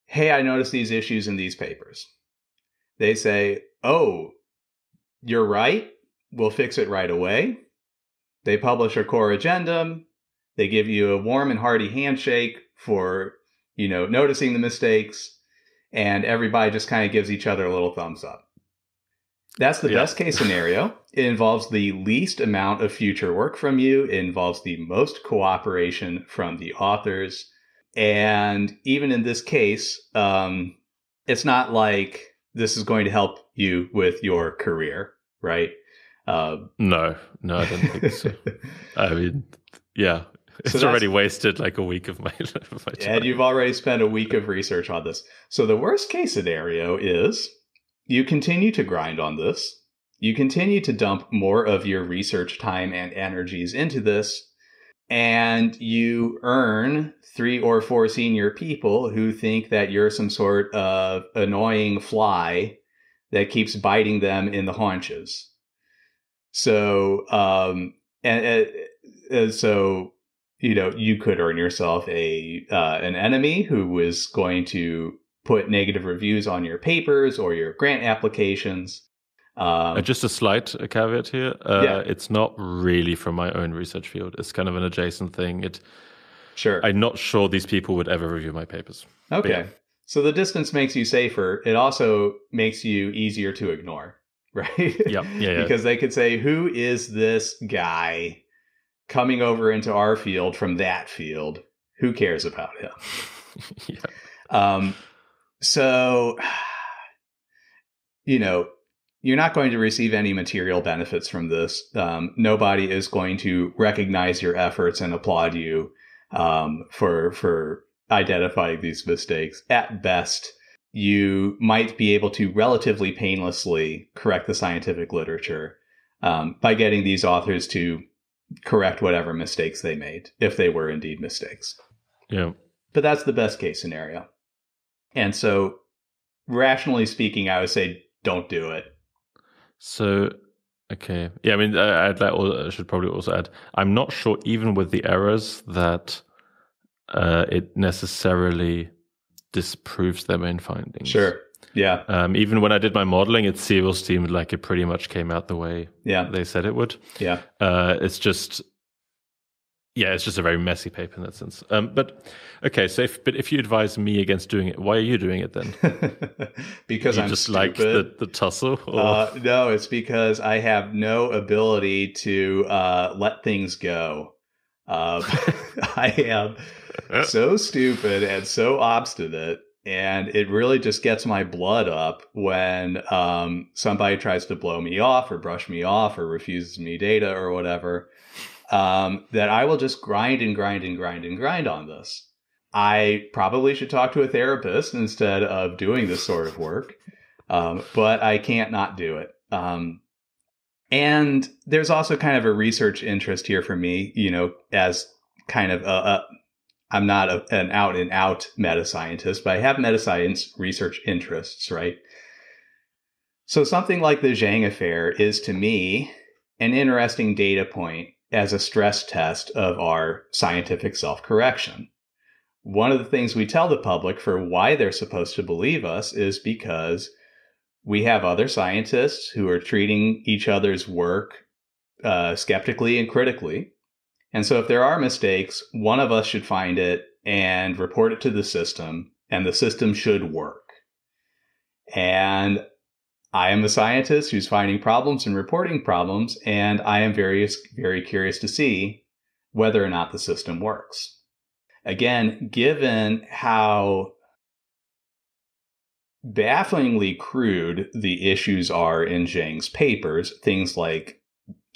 hey, I noticed these issues in these papers. They say, oh, you're right. We'll fix it right away. They publish a core addendum. They give you a warm and hearty handshake for, noticing the mistakes. And everybody just kind of gives each other a little thumbs up. That's the best case scenario. It involves the least amount of future work from you. It involves the most cooperation from the authors. And even in this case, it's not like this is going to help you with your career, right? No, I don't think so. I mean, yeah, it's already wasted like a week of my time. And you've already spent a week of research on this. So the worst case scenario is you continue to grind on this. You continue to dump more of your research time and energies into this. And you earn 3 or 4 senior people who think that you're some sort of annoying fly that keeps biting them in the haunches. So, so, you could earn yourself an enemy who is going to put negative reviews on your papers or your grant applications. Just a slight caveat here. It's not really from my own research field. It's kind of an adjacent thing. Sure. I'm not sure these people would ever review my papers. Okay. Yeah. So the distance makes you safer. It also makes you easier to ignore, right? Yeah. Because they could say, who is this guy coming over into our field from that field? Who cares about him? Yeah. So, you're not going to receive any material benefits from this. Nobody is going to recognize your efforts and applaud you for identifying these mistakes. At best, you might be able to relatively painlessly correct the scientific literature by getting these authors to correct whatever mistakes they made, if they were indeed mistakes. Yeah. But that's the best case scenario. And so, rationally speaking, I would say don't do it. So, okay. Yeah, I mean, I should probably also add, I'm not sure even with the errors that it necessarily disproves their main findings. Sure. Yeah. Even when I did my modeling, it still seemed like it pretty much came out the way they said it would. Yeah. It's just a very messy paper in that sense. But okay, so if you advise me against doing it, why are you doing it then? Because I'm just stupid. Like the tussle? No, it's because I have no ability to let things go. I am so stupid and so obstinate, and it really just gets my blood up when somebody tries to blow me off or brush me off or refuses me data or whatever. That I will just grind on this. I probably should talk to a therapist instead of doing this sort of work, but I can't not do it. And there's also kind of a research interest here for me, as kind of I'm not an out-and-out meta-scientist, but I have meta-science research interests, right? So something like the Zhang affair is, to me, an interesting data point as a stress test of our scientific self-correction. One of the things we tell the public for why they're supposed to believe us is because we have other scientists who are treating each other's work skeptically and critically. And so if there are mistakes, one of us should find it and report it to the system, and the system should work. And I am a scientist who's finding problems and reporting problems, and I am very, very curious to see whether or not the system works. Again, given how bafflingly crude the issues are in Zhang's papers, things like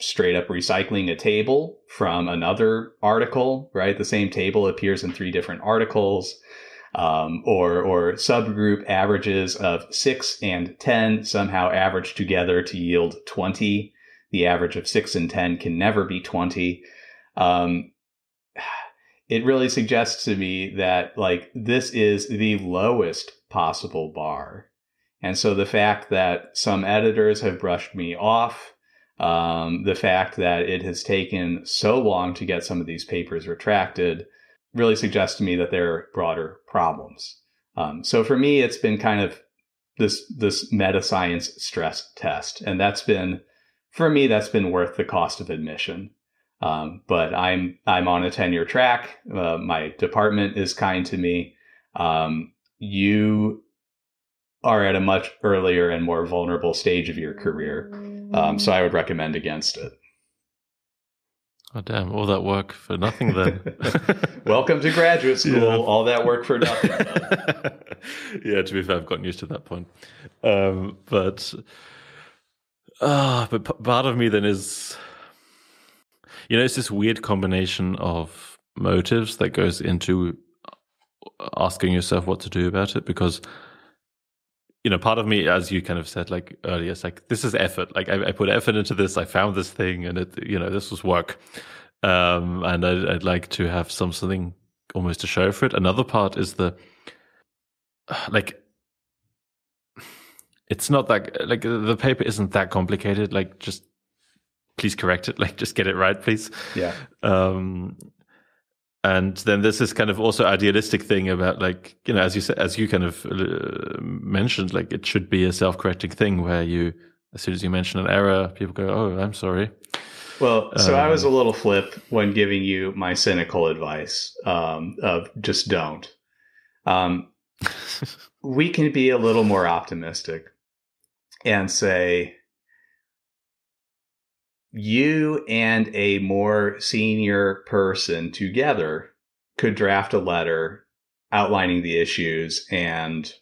straight up recycling a table from another article, right? The same table appears in 3 different articles, or subgroup averages of 6 and 10 somehow average together to yield 20. The average of 6 and 10 can never be 20. It really suggests to me that like this is the lowest possible bar. And so the fact that some editors have brushed me off, the fact that it has taken so long to get some of these papers retracted really suggests to me that there are broader problems. So for me, it's been kind of this meta science stress test. And that's been worth the cost of admission. But I'm on a tenure track. My department is kind to me. You are at a much earlier and more vulnerable stage of your career. So I would recommend against it. Oh, damn. All that work for nothing then. Welcome to graduate school. Yeah. All that work for nothing. Yeah, to be fair, I've gotten used to that point. But part of me then is, it's this weird combination of motives that goes into asking yourself what to do about it, because part of me, as you kind of said like earlier, it's like, this is effort. Like I put effort into this, I found this thing, and it, this was work. And I'd like to have something almost to show for it. Another part is it's not that, like the paper isn't that complicated. Like just please correct it. Like just get it right, please. Yeah. And then there's this kind of also idealistic thing about like, as you said, as you kind of mentioned, like it should be a self-correcting thing where as soon as you mention an error, people go, "Oh, I'm sorry." Well, so I was a little flip when giving you my cynical advice of just don't. We can be a little more optimistic and say, you and a more senior person together could draft a letter outlining the issues and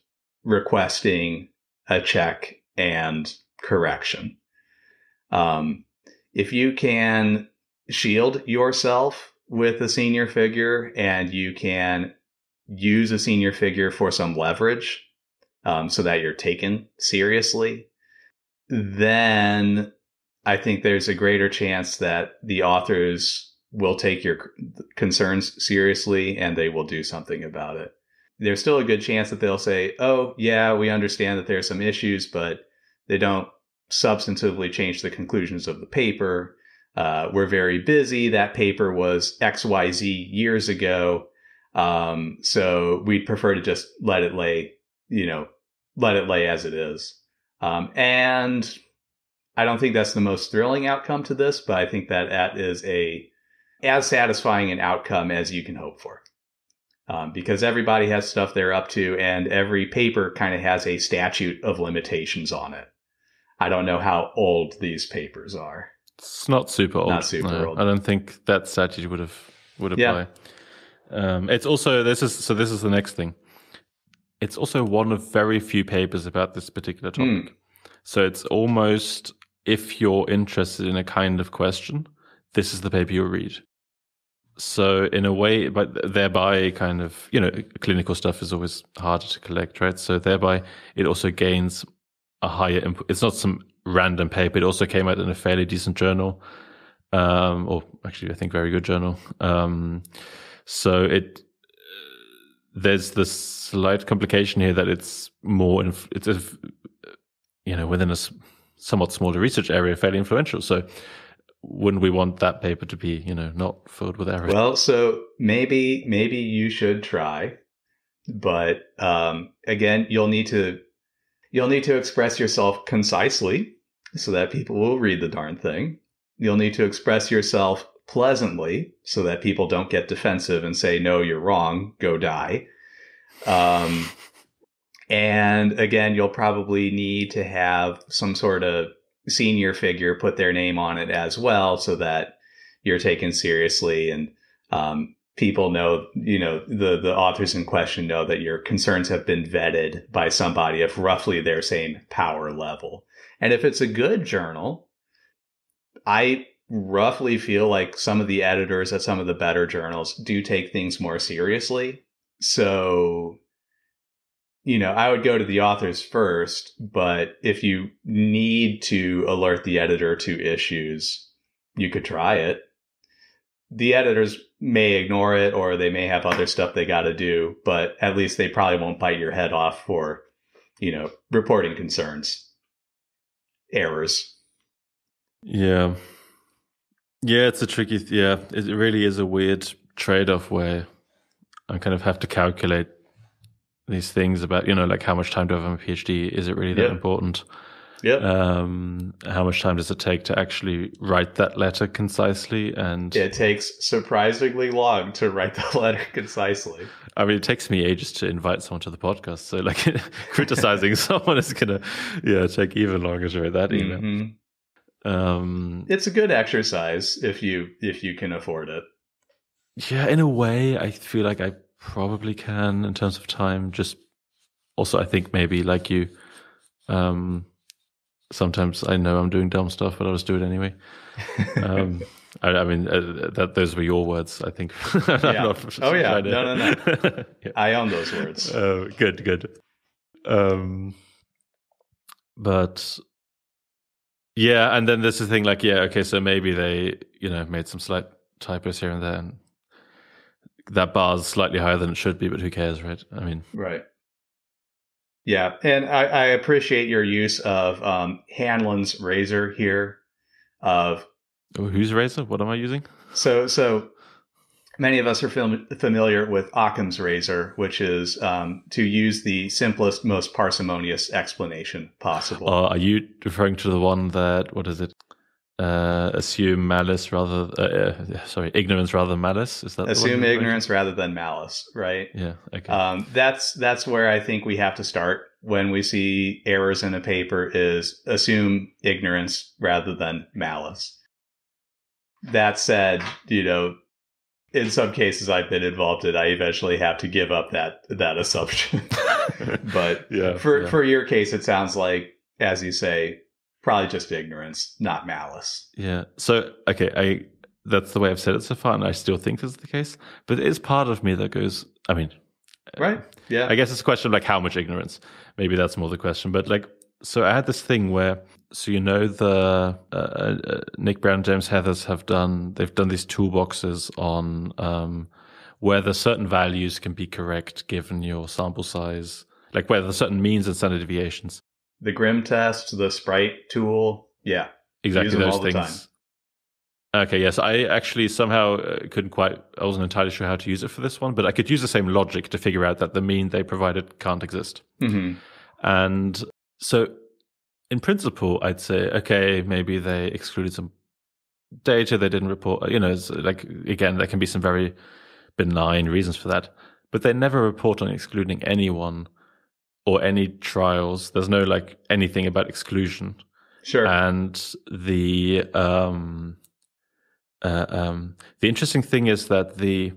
requesting a check and correction. If you can shield yourself with a senior figure and you can use a senior figure for some leverage, so that you're taken seriously, then I think there's a greater chance that the authors will take your concerns seriously and they will do something about it. There's still a good chance that they'll say, "Oh, yeah, we understand that there's some issues, but they don't substantively change the conclusions of the paper. We're very busy. That paper was XYZ years ago. So we'd prefer to just let it lay as it is." And I don't think that's the most thrilling outcome to this, but I think that is as satisfying an outcome as you can hope for. Because everybody has stuff they're up to, and every paper kind of has a statute of limitations on it. I don't know how old these papers are. It's not super old. Not super old. I don't think that statute would apply. Yeah. It's also, this is the next thing. It's also one of very few papers about this particular topic. So it's almost, if you're interested in a kind of question, this is the paper you'll read. So in a way, but thereby kind of, clinical stuff is always harder to collect, right? So thereby it also gains a higher input. It's not some random paper. It also came out in a fairly decent journal, or actually I think very good journal. So there's this slight complication here that it's more, within a somewhat smaller research area, fairly influential. So wouldn't we want that paper to be, not filled with errors? Well, so maybe you should try, but again, you'll need to. You'll need to express yourself concisely so that people will read the darn thing. You'll need to express yourself pleasantly so that people don't get defensive and say, no, you're wrong, go die. And again, you'll probably need to have some sort of senior figure put their name on it as well so that you're taken seriously and people know, the authors in question know that your concerns have been vetted by somebody of roughly their same power level. And if it's a good journal, I roughly feel like some of the editors at some of the better journals do take things more seriously. So, I would go to the authors first, but if you need to alert the editor to issues, you could try it. The editors may ignore it or they may have other stuff they got to do, but at least they probably won't bite your head off for, reporting concerns, errors. Yeah. Yeah, it's a tricky, it really is a weird trade-off where I kind of have to calculate these things about, like how much time do I have on a PhD? Is it really that important? Yep. How much time does it take to actually write that letter concisely? And it takes surprisingly long to write the letter concisely. I mean, it takes me ages to invite someone to the podcast. So like criticizing someone is going to, take even longer to write that email. Mm-hmm. It's a good exercise if you can afford it. Yeah, in a way, I feel like I probably can in terms of time. Just also, I think maybe like you, sometimes I know I'm doing dumb stuff, but I'll just do it anyway. I mean, those were your words, I think. No. Yeah. I own those words. Good. But yeah, and then there's the thing like, okay, so maybe they, made some slight typos here and there, and that bar's slightly higher than it should be, but who cares, right? I mean, right. Yeah, and I appreciate your use of Hanlon's razor here. Whose razor? What am I using? So many of us are familiar with Occam's razor, which is to use the simplest, most parsimonious explanation possible. Are you referring to the one that, what is it? Assume ignorance rather than malice. Is that assume ignorance rather than malice, right? Yeah. Okay. That's where I think we have to start when we see errors in a paper is assume ignorance rather than malice. That said, in some cases I've been involved in, I eventually have to give up that assumption. But for your case, it sounds like, as you say, probably just ignorance, not malice. Yeah. So, okay, that's the way I've said it so far, and I still think this is the case. But there is part of me that goes, I mean... Right, yeah. I guess it's a question of, like, how much ignorance. Maybe that's more the question. But, like, so I had this thing where... So, the Nick Brown and James Heathers they've done these toolboxes on whether certain values can be correct given your sample size, like whether certain means and standard deviations. The Grim test, the Sprite tool. Yeah. Exactly those things. Okay, yes. I actually somehow I wasn't entirely sure how to use it for this one, but I could use the same logic to figure out that the mean they provided can't exist. Mm-hmm. And so in principle, I'd say, okay, maybe they excluded some data they didn't report. It's like, again, there can be some very benign reasons for that, but they never report on excluding anyone or any trials. There's no like anything about exclusion. Sure. And the interesting thing is that the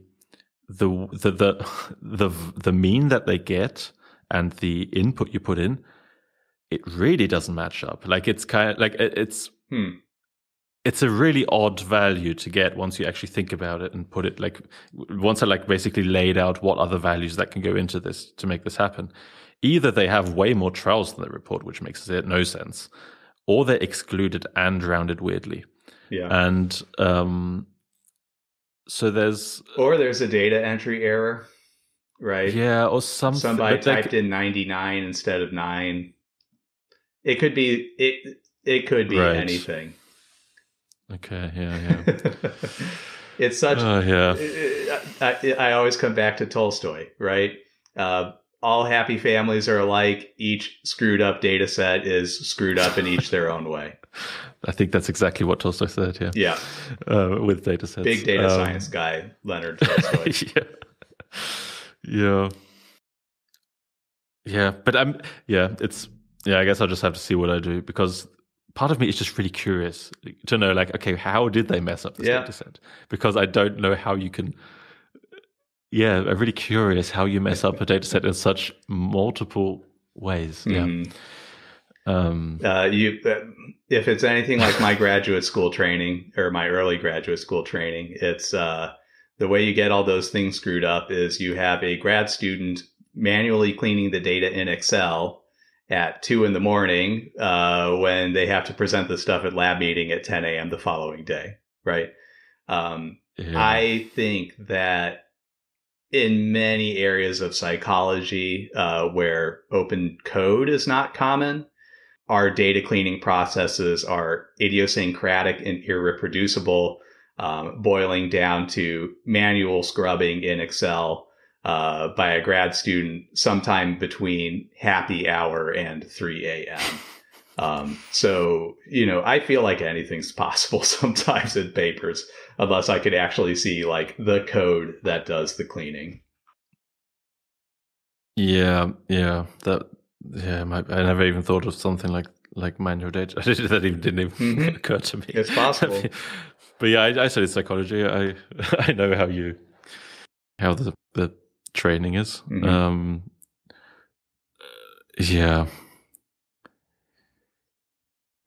mean that they get and the input you put in, it really doesn't match up. Like it's kind of like it's a really odd value to get once you actually think about it and put it like once I like basically laid out what other values that can go into this to make this happen. Either they have way more trials than they report, which makes no sense, or they're excluded and rounded weirdly. Yeah. And so there's a data entry error, right? Yeah, or something. Somebody typed in 99 instead of 9. It could be it could be right. anything. Okay, yeah. It's such I always come back to Tolstoy, right? all happy families are alike. Each screwed up data set is screwed up in each their own way. I think that's exactly what Tolstoy said. Yeah. With data sets. Big data science guy, Leonard Tolstoy. Yeah. But I guess I'll just have to see what I do, because part of me is just really curious to know, like, okay, how did they mess up this data set? Because I don't know how you can. Yeah, I'm really curious how you mess up a data set in such multiple ways. Yeah. If it's anything like my graduate school training or my early graduate school training, it's the way you get all those things screwed up is you have a grad student manually cleaning the data in Excel at 2 a.m. When they have to present the stuff at lab meeting at 10 a.m. the following day, right? I think that in many areas of psychology where open code is not common, our data cleaning processes are idiosyncratic and irreproducible, boiling down to manual scrubbing in Excel by a grad student sometime between happy hour and 3 a.m. So, I feel like anything's possible sometimes in papers, unless I could actually see like the code that does the cleaning. I never even thought of something like manual data. That even didn't even occur to me. It's possible. But yeah, I studied psychology. I know how the training is.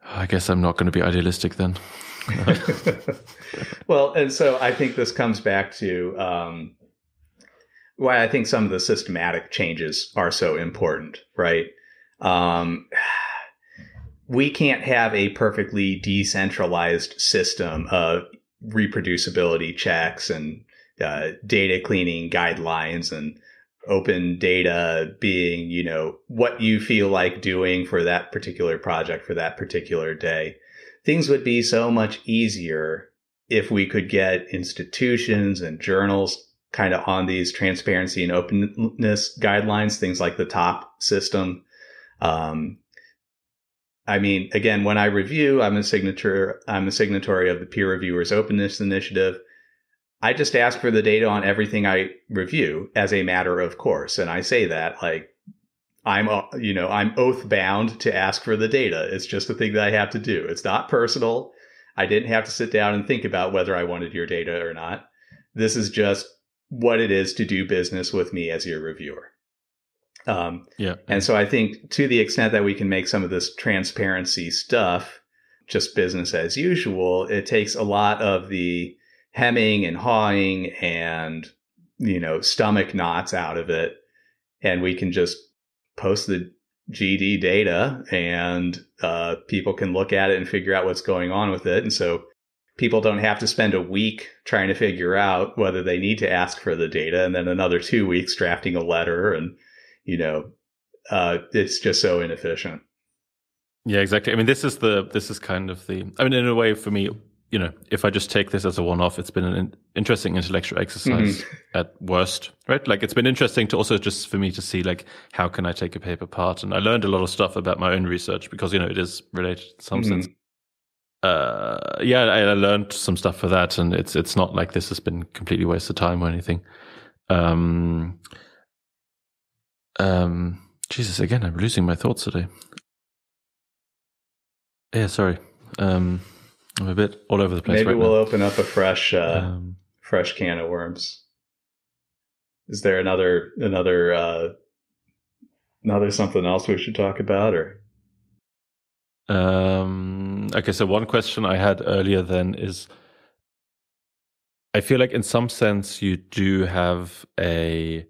I guess I'm not going to be idealistic then. Well, and so I think this comes back to why I think some of the systematic changes are so important, right? We can't have a perfectly decentralized system of reproducibility checks and data cleaning guidelines and open data being, what you feel like doing for that particular project for that particular day. Things would be so much easier if we could get institutions and journals kind of on these transparency and openness guidelines, things like the TOP system. Again, when I review, I'm a signatory of the Peer Reviewers Openness Initiative. I just ask for the data on everything I review as a matter of course. And I say that like I'm oath bound to ask for the data. It's just a thing that I have to do. It's not personal. I didn't have to sit down and think about whether I wanted your data or not. This is just what it is to do business with me as your reviewer. And so I think to the extent that we can make some of this transparency stuff just business as usual, it takes a lot of the hemming and hawing and, stomach knots out of it. And we can just post the GD data and people can look at it and figure out what's going on with it. And so people don't have to spend a week trying to figure out whether they need to ask for the data and then another 2 weeks drafting a letter. And, it's just so inefficient. Yeah, exactly. I mean, this is kind of in a way for me, if I just take this as a one-off, it's been an interesting intellectual exercise at worst, right? Like, it's been interesting to also just for me to see, like, how can I take a paper apart? And I learned a lot of stuff about my own research because, it is related in some sense. I learned some stuff for that, and it's not like this has been completely waste of time or anything. Jesus, again, I'm losing my thoughts today. Yeah, sorry. I'm a bit all over the place. Maybe we'll open up a fresh can of worms. Is there another something else we should talk about, or? Okay, so one question I had earlier then is, I feel like in some sense you do have it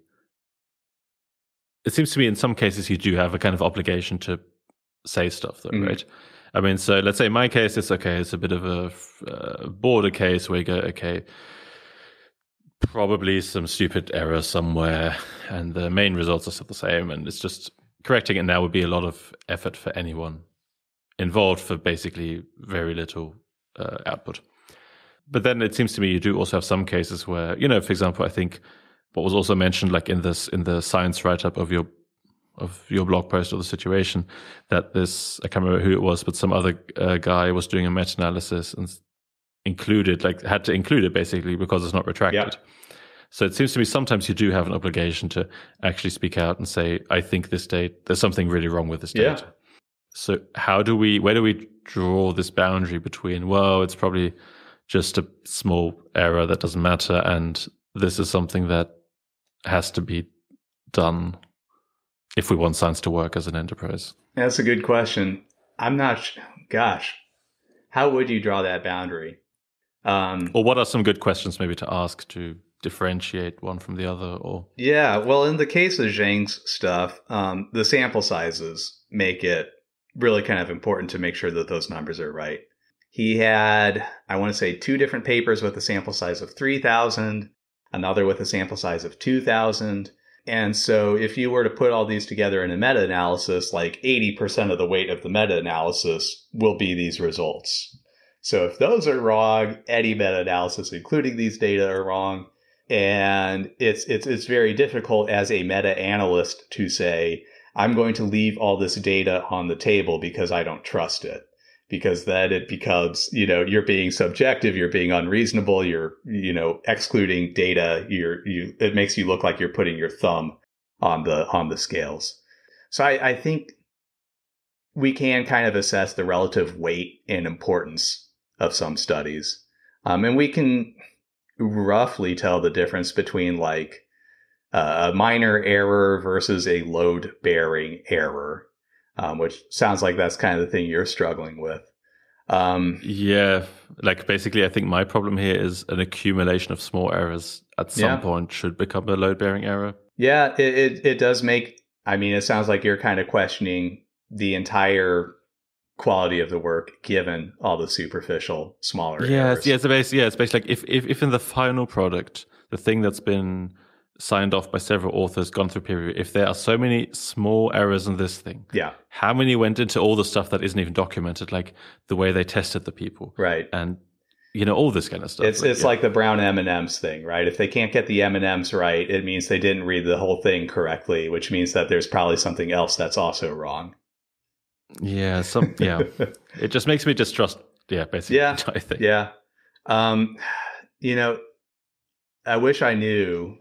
seems to me in some cases you do have a kind of obligation to say stuff though, right? I mean, so let's say in my case, it's a bit of a border case where you go, okay, probably some stupid error somewhere, and the main results are still the same, and it's just correcting it now would be a lot of effort for anyone involved for basically very little output. But then it seems to me you do also have some cases where, for example, I think what was also mentioned, like in the science write-up of your of your blog post or the situation, that this, I can't remember who it was, but some other guy was doing a meta-analysis and had to include it basically because it's not retracted. Yep. So it seems to me sometimes you do have an obligation to actually speak out and say, I think there's something really wrong with this data. Yeah. So where do we draw this boundary between, well, it's probably just a small error that doesn't matter, and this is something that has to be done if we want science to work as an enterprise? That's a good question. I'm not, gosh, how would you draw that boundary? Or what are some good questions maybe to ask to differentiate one from the other? Or yeah, well, in the case of Zhang's stuff, the sample sizes make it really kind of important to make sure that those numbers are right. He had, I want to say, 2 different papers with a sample size of 3,000, another with a sample size of 2,000. And so if you were to put all these together in a meta-analysis, like 80% of the weight of the meta-analysis will be these results. So if those are wrong, any meta-analysis, including these data, are wrong. And it's very difficult as a meta-analyst to say, I'm going to leave all this data on the table because I don't trust it. Because then it becomes, you're being subjective, you're being unreasonable, you're, excluding data, it makes you look like you're putting your thumb on the scales. So I think we can kind of assess the relative weight and importance of some studies. And we can roughly tell the difference between like a minor error versus a load-bearing error, which sounds like that's kind of the thing you're struggling with. Yeah, like basically I think my problem here is an accumulation of small errors at some point should become a load-bearing error. Yeah, it does make, it sounds like you're kind of questioning the entire quality of the work given all the superficial smaller errors. Yeah, it's basically like if in the final product, the thing that's been signed off by several authors, gone through peer review, if there are so many small errors in this thing, how many went into all the stuff that isn't even documented, like the way they tested the people, right? And all this kind of stuff. It's like the brown M&Ms thing, right? If they can't get the M&Ms right, it means they didn't read the whole thing correctly, which means that there's probably something else that's also wrong. Yeah, it just makes me distrust. Yeah, basically. Yeah, I think. Yeah. I wish I knew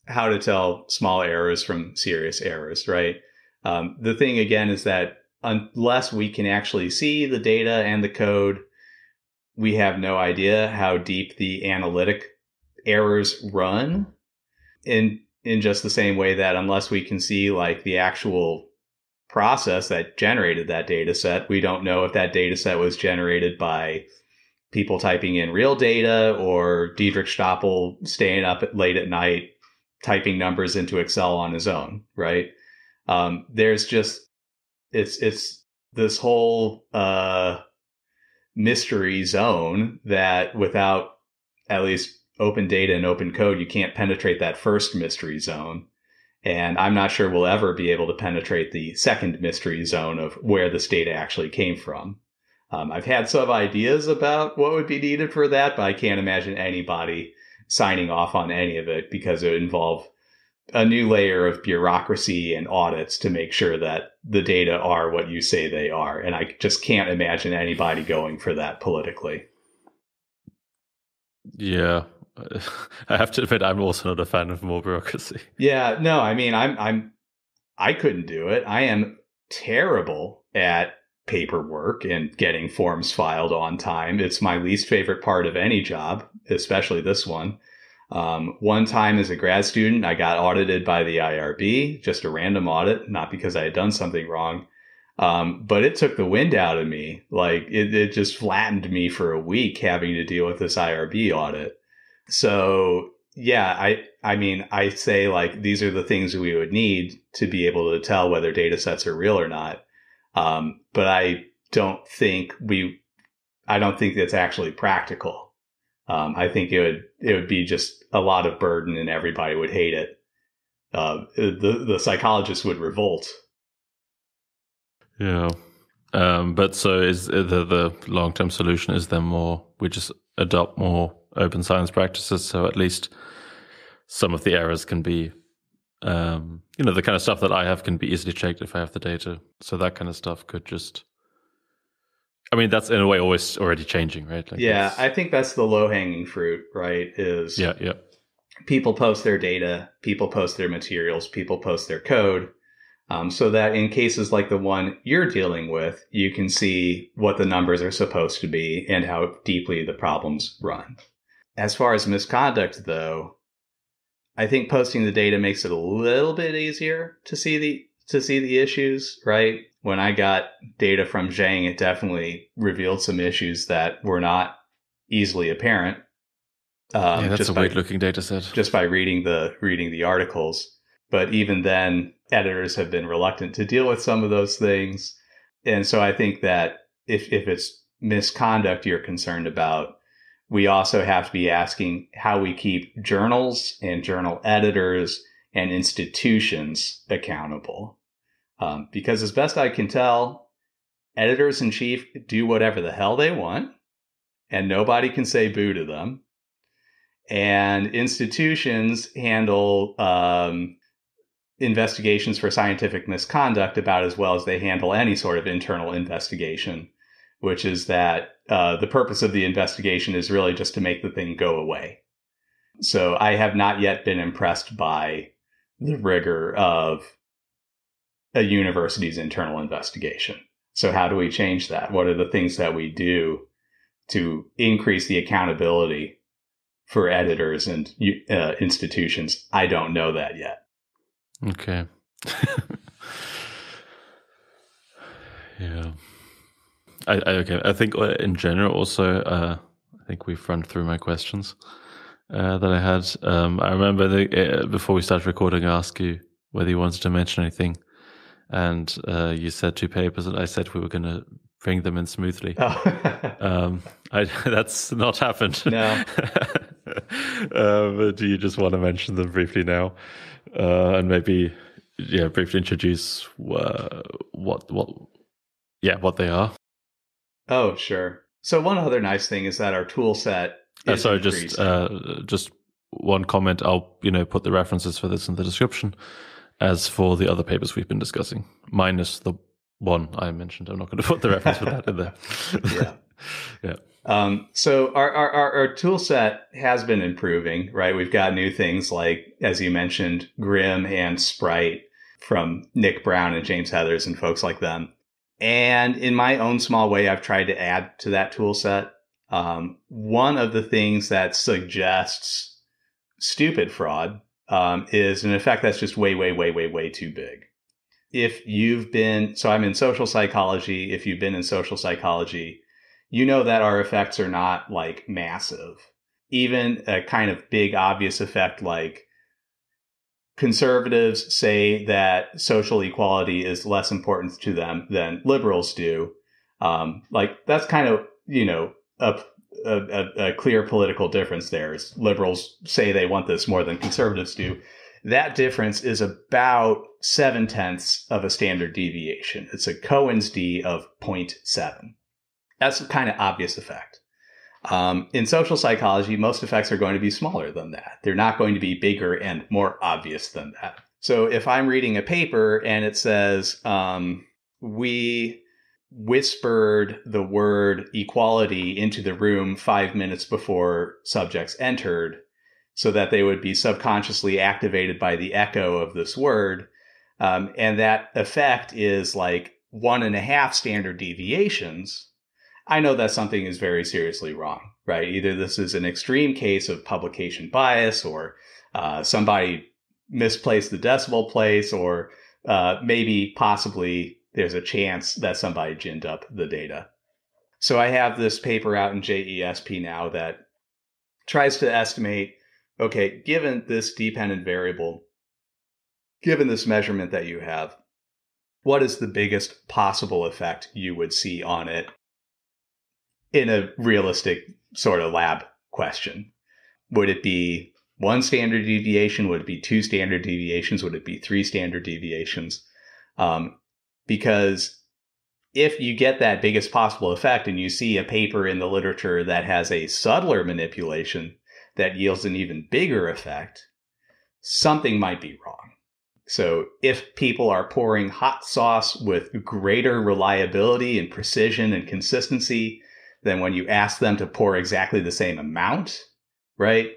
how to tell small errors from serious errors, right? The thing again is that unless we can actually see the data and the code, we have no idea how deep the analytic errors run. In just the same way that unless we can see like the actual process that generated that data set, we don't know if that data set was generated by people typing in real data or Diederik Stoppel staying up late at night typing numbers into Excel on his own, right? There's just, it's this whole mystery zone that without at least open data and open code, you can't penetrate that first mystery zone. And I'm not sure we'll ever be able to penetrate the second mystery zone of where this data actually came from. I've had some ideas about what would be needed for that, but I can't imagine anybody signing off on any of it because it would involve a new layer of bureaucracy and audits to make sure that the data are what you say they are. And I just can't imagine anybody going for that politically. Yeah. I have to admit, I'm also not a fan of more bureaucracy. Yeah, no, I couldn't do it. I am terrible at paperwork and getting forms filed on time. It's my least favorite part of any job, especially this one. One time as a grad student, I got audited by the IRB, just a random audit, not because I had done something wrong. But it took the wind out of me. Like it just flattened me for a week having to deal with this IRB audit. So yeah, I say like these are the things we would need to be able to tell whether data sets are real or not. But I don't think that's actually practical. I think it would be just a lot of burden and everybody would hate it. The psychologists would revolt. Yeah. But so is the long-term solution is then we just adopt more open science practices, so at least some of the errors can be the kind of stuff that I have can be easily checked if I have the data. So that kind of stuff could just, I mean, that's in a way always already changing, right? Like yeah, I think that's the low-hanging fruit, right? Is yeah. People post their data, people post their materials, people post their code, so that in cases like the one you're dealing with, you can see what the numbers are supposed to be and how deeply the problems run. As far as misconduct, though, I think posting the data makes it a little bit easier to see the issues, right? When I got data from Zhang, it definitely revealed some issues that were not easily apparent. That's a weird-looking data set. Just by reading the articles. But even then, editors have been reluctant to deal with some of those things. And so I think that if it's misconduct you're concerned about, we also have to be asking how we keep journals and journal editors and institutions accountable. Because as best I can tell, editors-in-chief do whatever the hell they want, and nobody can say boo to them. And institutions handle investigations for scientific misconduct about as well as they handle any sort of internal investigation, which is that the purpose of the investigation is really just to make the thing go away. So I have not yet been impressed by the rigor of a university's internal investigation. So how do we change that? What are the things that we do to increase the accountability for editors and institutions? I don't know that yet. Okay. Yeah. I think in general also, I think we've run through my questions that I had. I remember before we started recording, I asked you whether you wanted to mention anything. And you said 2 papers, and I said we were going to bring them in smoothly. Oh. That's not happened. No. But do you just want to mention them briefly now, and maybe briefly introduce what they are? Oh, sure. So one other nice thing is that our tool set is just one comment. I'll put the references for this in the description, as for the other papers we've been discussing, minus the one I mentioned. I'm not going to put the reference for that in there. Yeah. So our tool set has been improving, right? We've got new things like, as you mentioned, Grim and Sprite from Nick Brown and James Heathers and folks like them. And in my own small way, I've tried to add to that tool set. One of the things that suggests stupid fraud is an effect that's just way, way, way, way, way too big. So I'm in social psychology. If you've been in social psychology, you know that our effects are not like massive. Even a kind of big, obvious effect like conservatives say that social equality is less important to them than liberals do. Like that's kind of, a clear political difference there. Is liberals say they want this more than conservatives do. That difference is about 0.7 of a standard deviation. It's a Cohen's d of 0.7. That's a kind of obvious effect. In social psychology, most effects are going to be smaller than that. They're not going to be bigger and more obvious than that. So if I'm reading a paper and it says, we whispered the word equality into the room 5 minutes before subjects entered so that they would be subconsciously activated by the echo of this word, and that effect is like 1.5 standard deviations, I know that something is very seriously wrong, right? Either this is an extreme case of publication bias, or somebody misplaced the decimal place, or maybe possibly there's a chance that somebody ginned up the data. So I have this paper out in JESP now that tries to estimate, okay, given this dependent variable, given this measurement that you have, what is the biggest possible effect you would see on it in a realistic sort of lab question? Would it be 1 standard deviation? Would it be 2 standard deviations? Would it be 3 standard deviations? Because if you get that biggest possible effect and you see a paper in the literature that has a subtler manipulation that yields an even bigger effect, something might be wrong. So if people are pouring hot sauce with greater reliability and precision and consistency than when you ask them to pour exactly the same amount, right,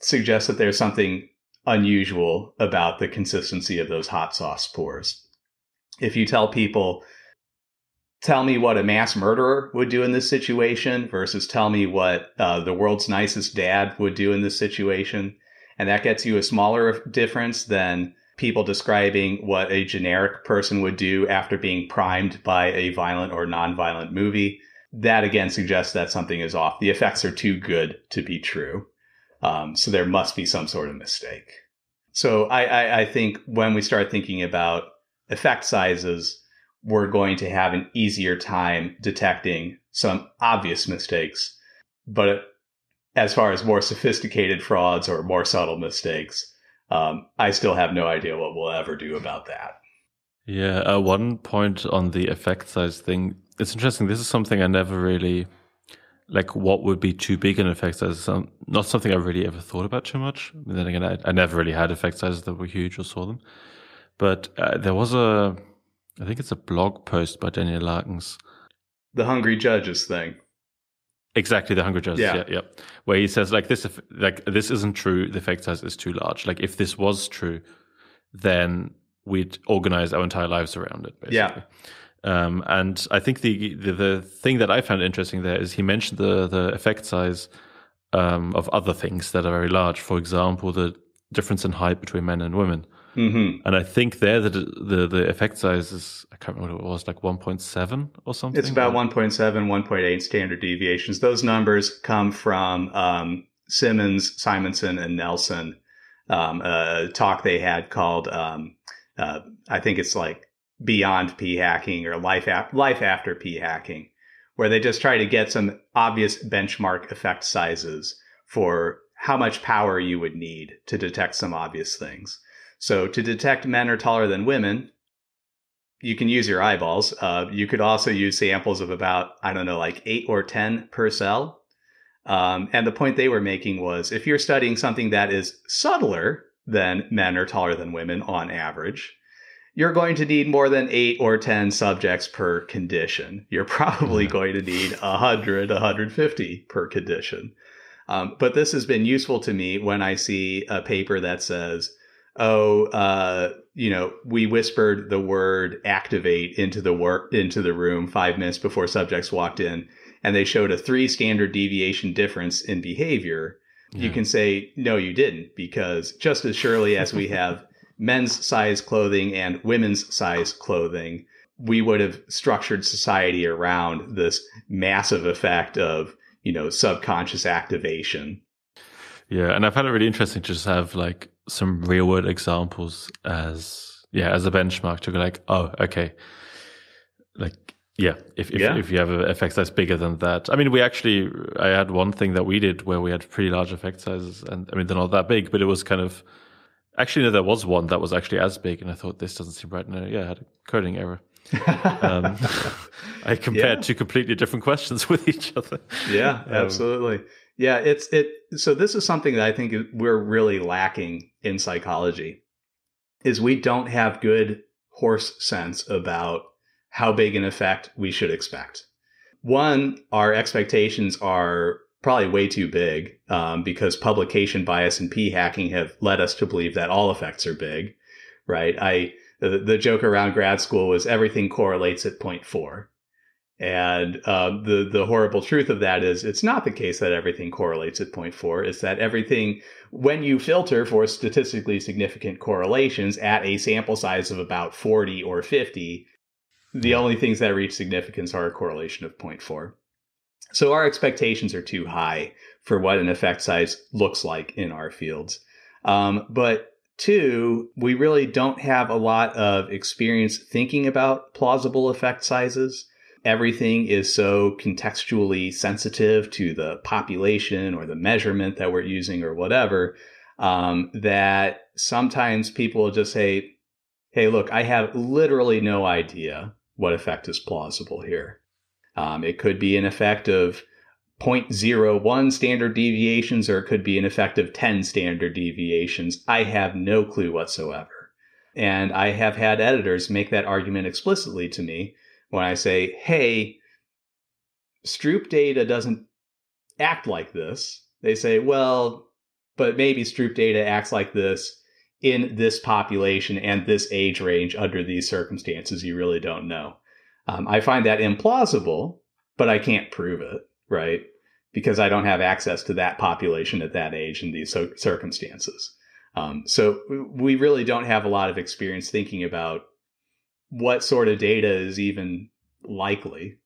suggests that there's something unusual about the consistency of those hot sauce pours. If you tell people, tell me what a mass murderer would do in this situation versus tell me what the world's nicest dad would do in this situation, and that gets you a smaller difference than people describing what a generic person would do after being primed by a violent or nonviolent movie, that again suggests that something is off. The effects are too good to be true. So there must be some sort of mistake. So I think when we start thinking about effect sizes, we're going to have an easier time detecting some obvious mistakes. But as far as more sophisticated frauds or more subtle mistakes, I still have no idea what we'll ever do about that. Yeah, one point on the effect size thing. It's interesting. This is something I never really, like, what would be too big an effect size? Not something I really ever thought about too much. I mean, then again, I never really had effect sizes that were huge or saw them. But there was I think it's a blog post by Daniel Larkins. The Hungry Judges thing. Exactly, the Hungry Judges, yeah. Where he says, this isn't true, the effect size is too large. Like, if this was true, then we'd organize our entire lives around it, basically. Yeah. And I think the thing that I found interesting there is he mentioned the effect size of other things that are very large. For example, the difference in height between men and women. Mm-hmm. And I think there the effect size is, I can't remember what it was, like 1.7 or something. It's about 1.7, 1.8 standard deviations. Those numbers come from Simmons, Simonson, and Nelson, a talk they had called, I think it's like Beyond P-Hacking or Life After P-Hacking, where they just try to get some obvious benchmark effect sizes for how much power you would need to detect some obvious things. So to detect men are taller than women, you can use your eyeballs. You could also use samples of about, 8 or 10 per cell. And the point they were making was, if you're studying something that is subtler than men are taller than women on average, you're going to need more than 8 or 10 subjects per condition. You're probably going to need 100, 150 per condition. But this has been useful to me when I see a paper that says, we whispered the word activate into the room 5 minutes before subjects walked in, and they showed a 3 standard deviation difference in behavior. Yeah. You can say, no, you didn't, because just as surely as we have men's size clothing and women's size clothing, we would have structured society around this massive effect of, subconscious activation. Yeah, and I found it really interesting to just have some real world examples as a benchmark to go okay. If you have an effect size bigger than that. I mean, I had one thing that we did where we had pretty large effect sizes, and I mean, they're not that big, but it was kind of, actually, no, there was one that was actually as big, and I thought, this doesn't seem right. No, I had a coding error. I compared two completely different questions with each other. Yeah, absolutely. Yeah, so this is something that I think we're really lacking in psychology, is we don't have good horse sense about how big an effect we should expect. One, our expectations are probably way too big because publication bias and p-hacking have led us to believe that all effects are big, right? The joke around grad school was everything correlates at 0.4. And the horrible truth of that is it's not the case that everything correlates at 0.4. It's that everything, when you filter for statistically significant correlations at a sample size of about 40 or 50, the only things that reach significance are a correlation of 0.4. So our expectations are too high for what an effect size looks like in our fields. But two, we really don't have a lot of experience thinking about plausible effect sizes. Everything is so contextually sensitive to the population or the measurement that we're using or whatever, that sometimes people will just say, hey, look, I have literally no idea what effect is plausible here. It could be an effect of 0.01 standard deviations, or it could be an effect of 10 standard deviations. I have no clue whatsoever. And I have had editors make that argument explicitly to me when I say, hey, Stroop data doesn't act like this. They say, well, but maybe Stroop data acts like this in this population and this age range under these circumstances. You really don't know. I find that implausible, but I can't prove it, right? Because I don't have access to that population at that age in these circumstances. So we really don't have a lot of experience thinking about what sort of data is even likely.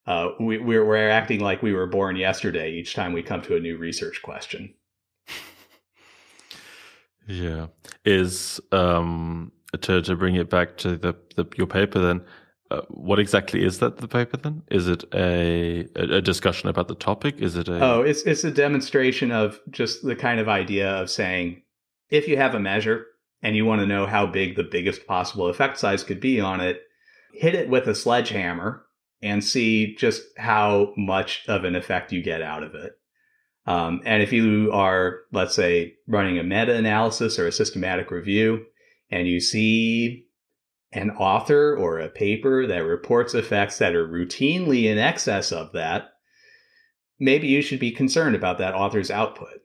We're acting like we were born yesterday each time we come to a new research question. Yeah. Is to bring it back to your paper then, what exactly is the paper then? Is it a discussion about the topic? Is it it's a demonstration of just the kind of idea of saying, if you have a measure and you want to know how big the biggest possible effect size could be on it, hit it with a sledgehammer and see just how much of an effect you get out of it. And if you are, let's say, running a meta-analysis or a systematic review, and you see an author or a paper that reports effects that are routinely in excess of that, maybe you should be concerned about that author's output.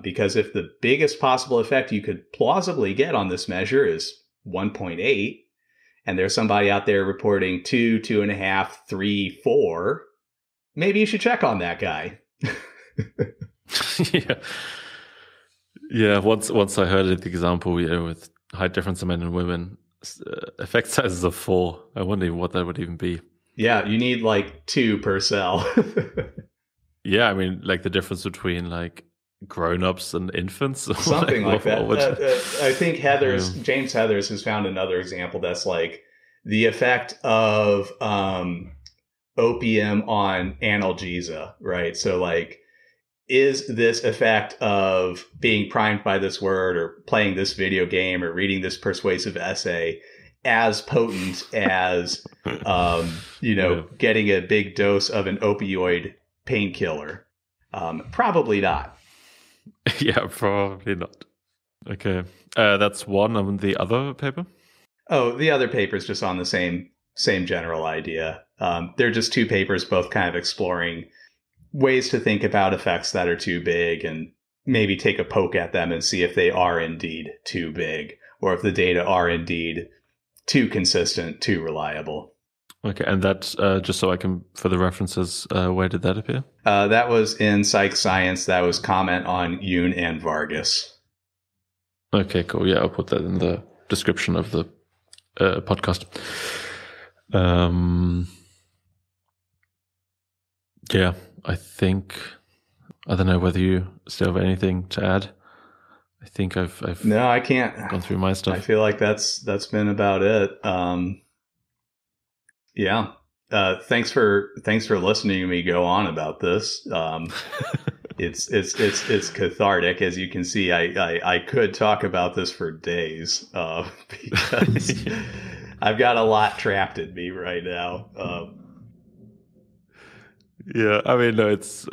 Because if the biggest possible effect you could plausibly get on this measure is 1.8, and there's somebody out there reporting 2, 2.5, 3, 4, maybe you should check on that guy. Yeah. Once I heard the example, with height difference in men and women, effect sizes of 4. I wonder what that would even be. Yeah, you need like 2 per cell. Yeah, I mean, like the difference between like grown-ups and infants, something like that. I think James Heathers has found another example that's like the effect of opium on analgesia, right? So like, is this effect of being primed by this word or playing this video game or reading this persuasive essay as potent as, getting a big dose of an opioid painkiller? Probably not. Yeah, probably not. Okay. That's one on the other paper? Oh, the other paper is just on the same general idea. They're just 2 papers, both kind of exploring ways to think about effects that are too big and maybe take a poke at them and see if they are indeed too big or if the data are indeed too consistent, too reliable. Okay, and that's just so I can, for the references, where did that appear? That was in Psych Science. That was comment on Yoon and Vargas. Okay, cool. Yeah, I'll put that in the description of the podcast. Yeah, I don't know whether you still have anything to add. I think I've no, I can't gone through my stuff. I feel like that's been about it. Yeah. Thanks for listening to me go on about this. It's cathartic, as you can see. I could talk about this for days because I've got a lot trapped in me right now. Yeah, I mean, no, it's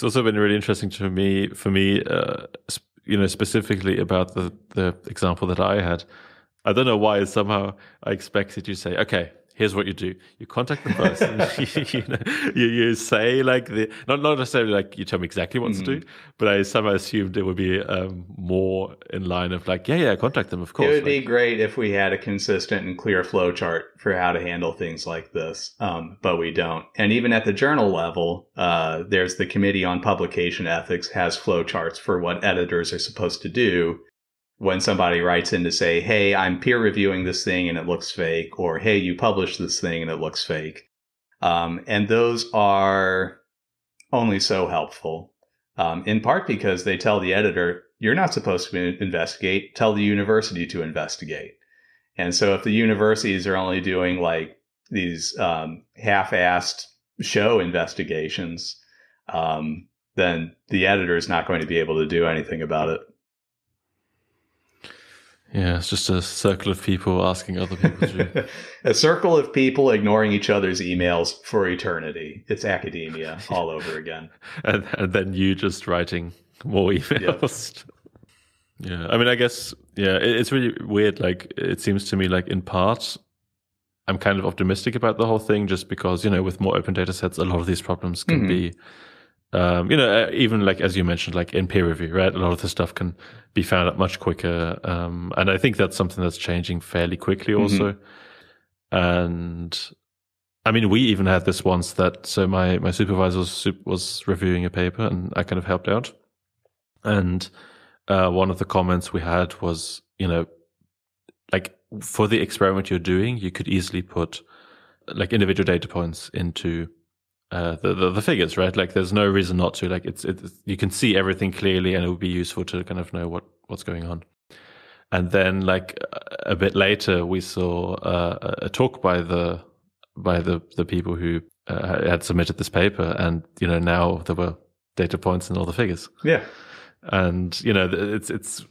also been really interesting for me, specifically about the example that I had. I don't know why. Somehow I expected you to say, okay, here's what you do. You contact the person. you say like not necessarily like you tell me exactly what to do, but I somehow assumed it would be more in line of like, yeah, contact them, of course. It would be great if we had a consistent and clear flow chart for how to handle things like this, but we don't. And even at the journal level, there's the Committee on Publication Ethics has flow charts for what editors are supposed to do when somebody writes in to say, hey, I'm peer reviewing this thing and it looks fake, or hey, you published this thing and it looks fake. And those are only so helpful, in part because they tell the editor, you're not supposed to investigate, tell the university to investigate. And so if the universities are only doing like these half-assed show investigations, then the editor is not going to be able to do anything about it. Yeah, it's just a circle of people asking other people to. A circle of people ignoring each other's emails for eternity. It's academia all over again. And then you just writing more emails. Yeah, I mean, I guess, it's really weird. Like, it seems to me like in part, I'm kind of optimistic about the whole thing just because, with more open data sets, a lot of these problems can be, even like, as you mentioned, like in peer review, right? A lot of this stuff can be found out much quicker. And I think that's something that's changing fairly quickly also. And I mean, we even had this once so my supervisor was reviewing a paper and I kind of helped out. And one of the comments we had was, like for the experiment you're doing, you could easily put like individual data points into the figures, right? Like there's no reason not to. Like it's you can see everything clearly, and it would be useful to kind of know what's going on. And then like a bit later, we saw a talk by the people who had submitted this paper, and now there were data points in all the figures. Yeah, and it's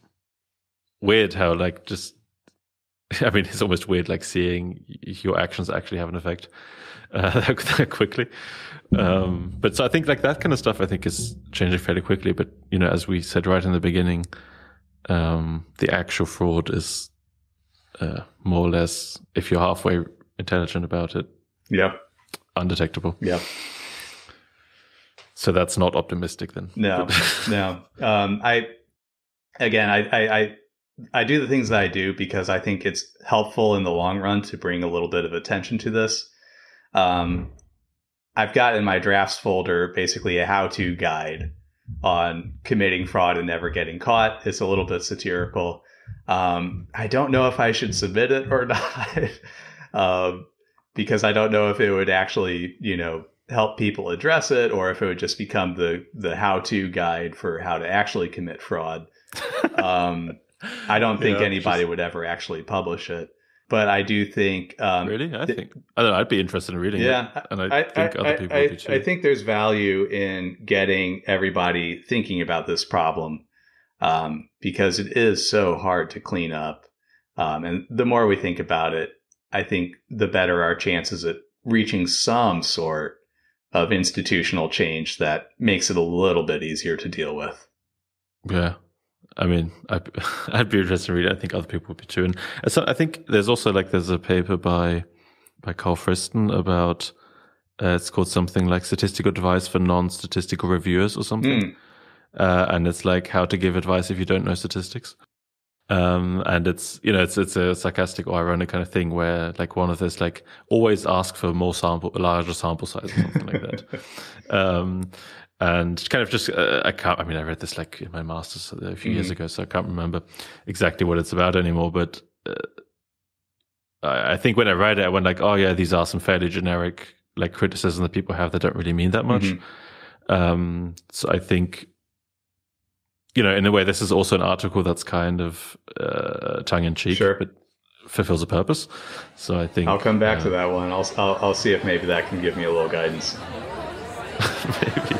weird how like just. I mean, it's almost weird, like seeing your actions actually have an effect that quickly. But so I think like that kind of stuff, I think is changing fairly quickly. But as we said right in the beginning, the actual fraud is more or less, if you're halfway intelligent about it, undetectable. Yeah. So that's not optimistic then. No. I do the things that I do because I think it's helpful in the long run to bring a little bit of attention to this. I've got in my drafts folder basically a how-to guide on committing fraud and never getting caught. It's a little bit satirical. I don't know if I should submit it or not, because I don't know if it would actually, help people address it, or if it would just become the how-to guide for how to actually commit fraud. I don't think anybody would ever actually publish it, but I do think. Really? I don't know. I'd be interested in reading it. And I think other people would be too. I think there's value in getting everybody thinking about this problem, because it is so hard to clean up. And the more we think about it, I think the better our chances at reaching some sort of institutional change that makes it a little bit easier to deal with. Yeah. I mean, I'd be interested in reading it. I think other people would be too. And so I think there's also there's a paper by Carl Friston about, it's called something like Statistical Advice for Non-Statistical Reviewers or something. And it's like how to give advice if you don't know statistics. And it's, it's a sarcastic or ironic kind of thing where like one of this, like always ask for larger sample size or something like that. And kind of just, I read this like in my master's a few years ago, so I can't remember exactly what it's about anymore. But I think when I read it, I went like, oh yeah, these are some fairly generic like criticism that people have that don't really mean that much. So I think, in a way, this is also an article that's kind of tongue in cheek, but fulfills a purpose. So I think I'll come back to that one. I'll see if maybe that can give me a little guidance. Maybe.